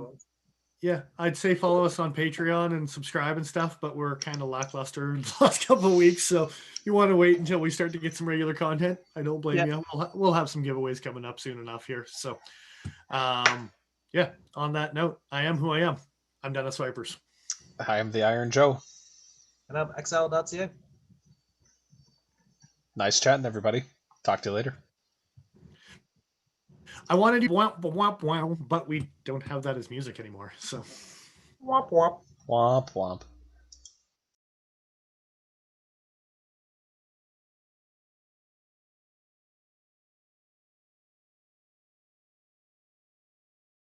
Yeah, I'd say follow us on Patreon and subscribe and stuff, but we're kind of lackluster in the last couple of weeks. So if you want to wait until we start to get some regular content, I don't blame you. We'll have some giveaways coming up soon enough here. So, on that note, I am who I am. I'm Dennis Vipers. I am the Iron Joe. And I'm XL.ca. Nice chatting, everybody. Talk to you later. I wanted to womp womp womp, but we don't have that as music anymore. So Womp womp. Womp womp.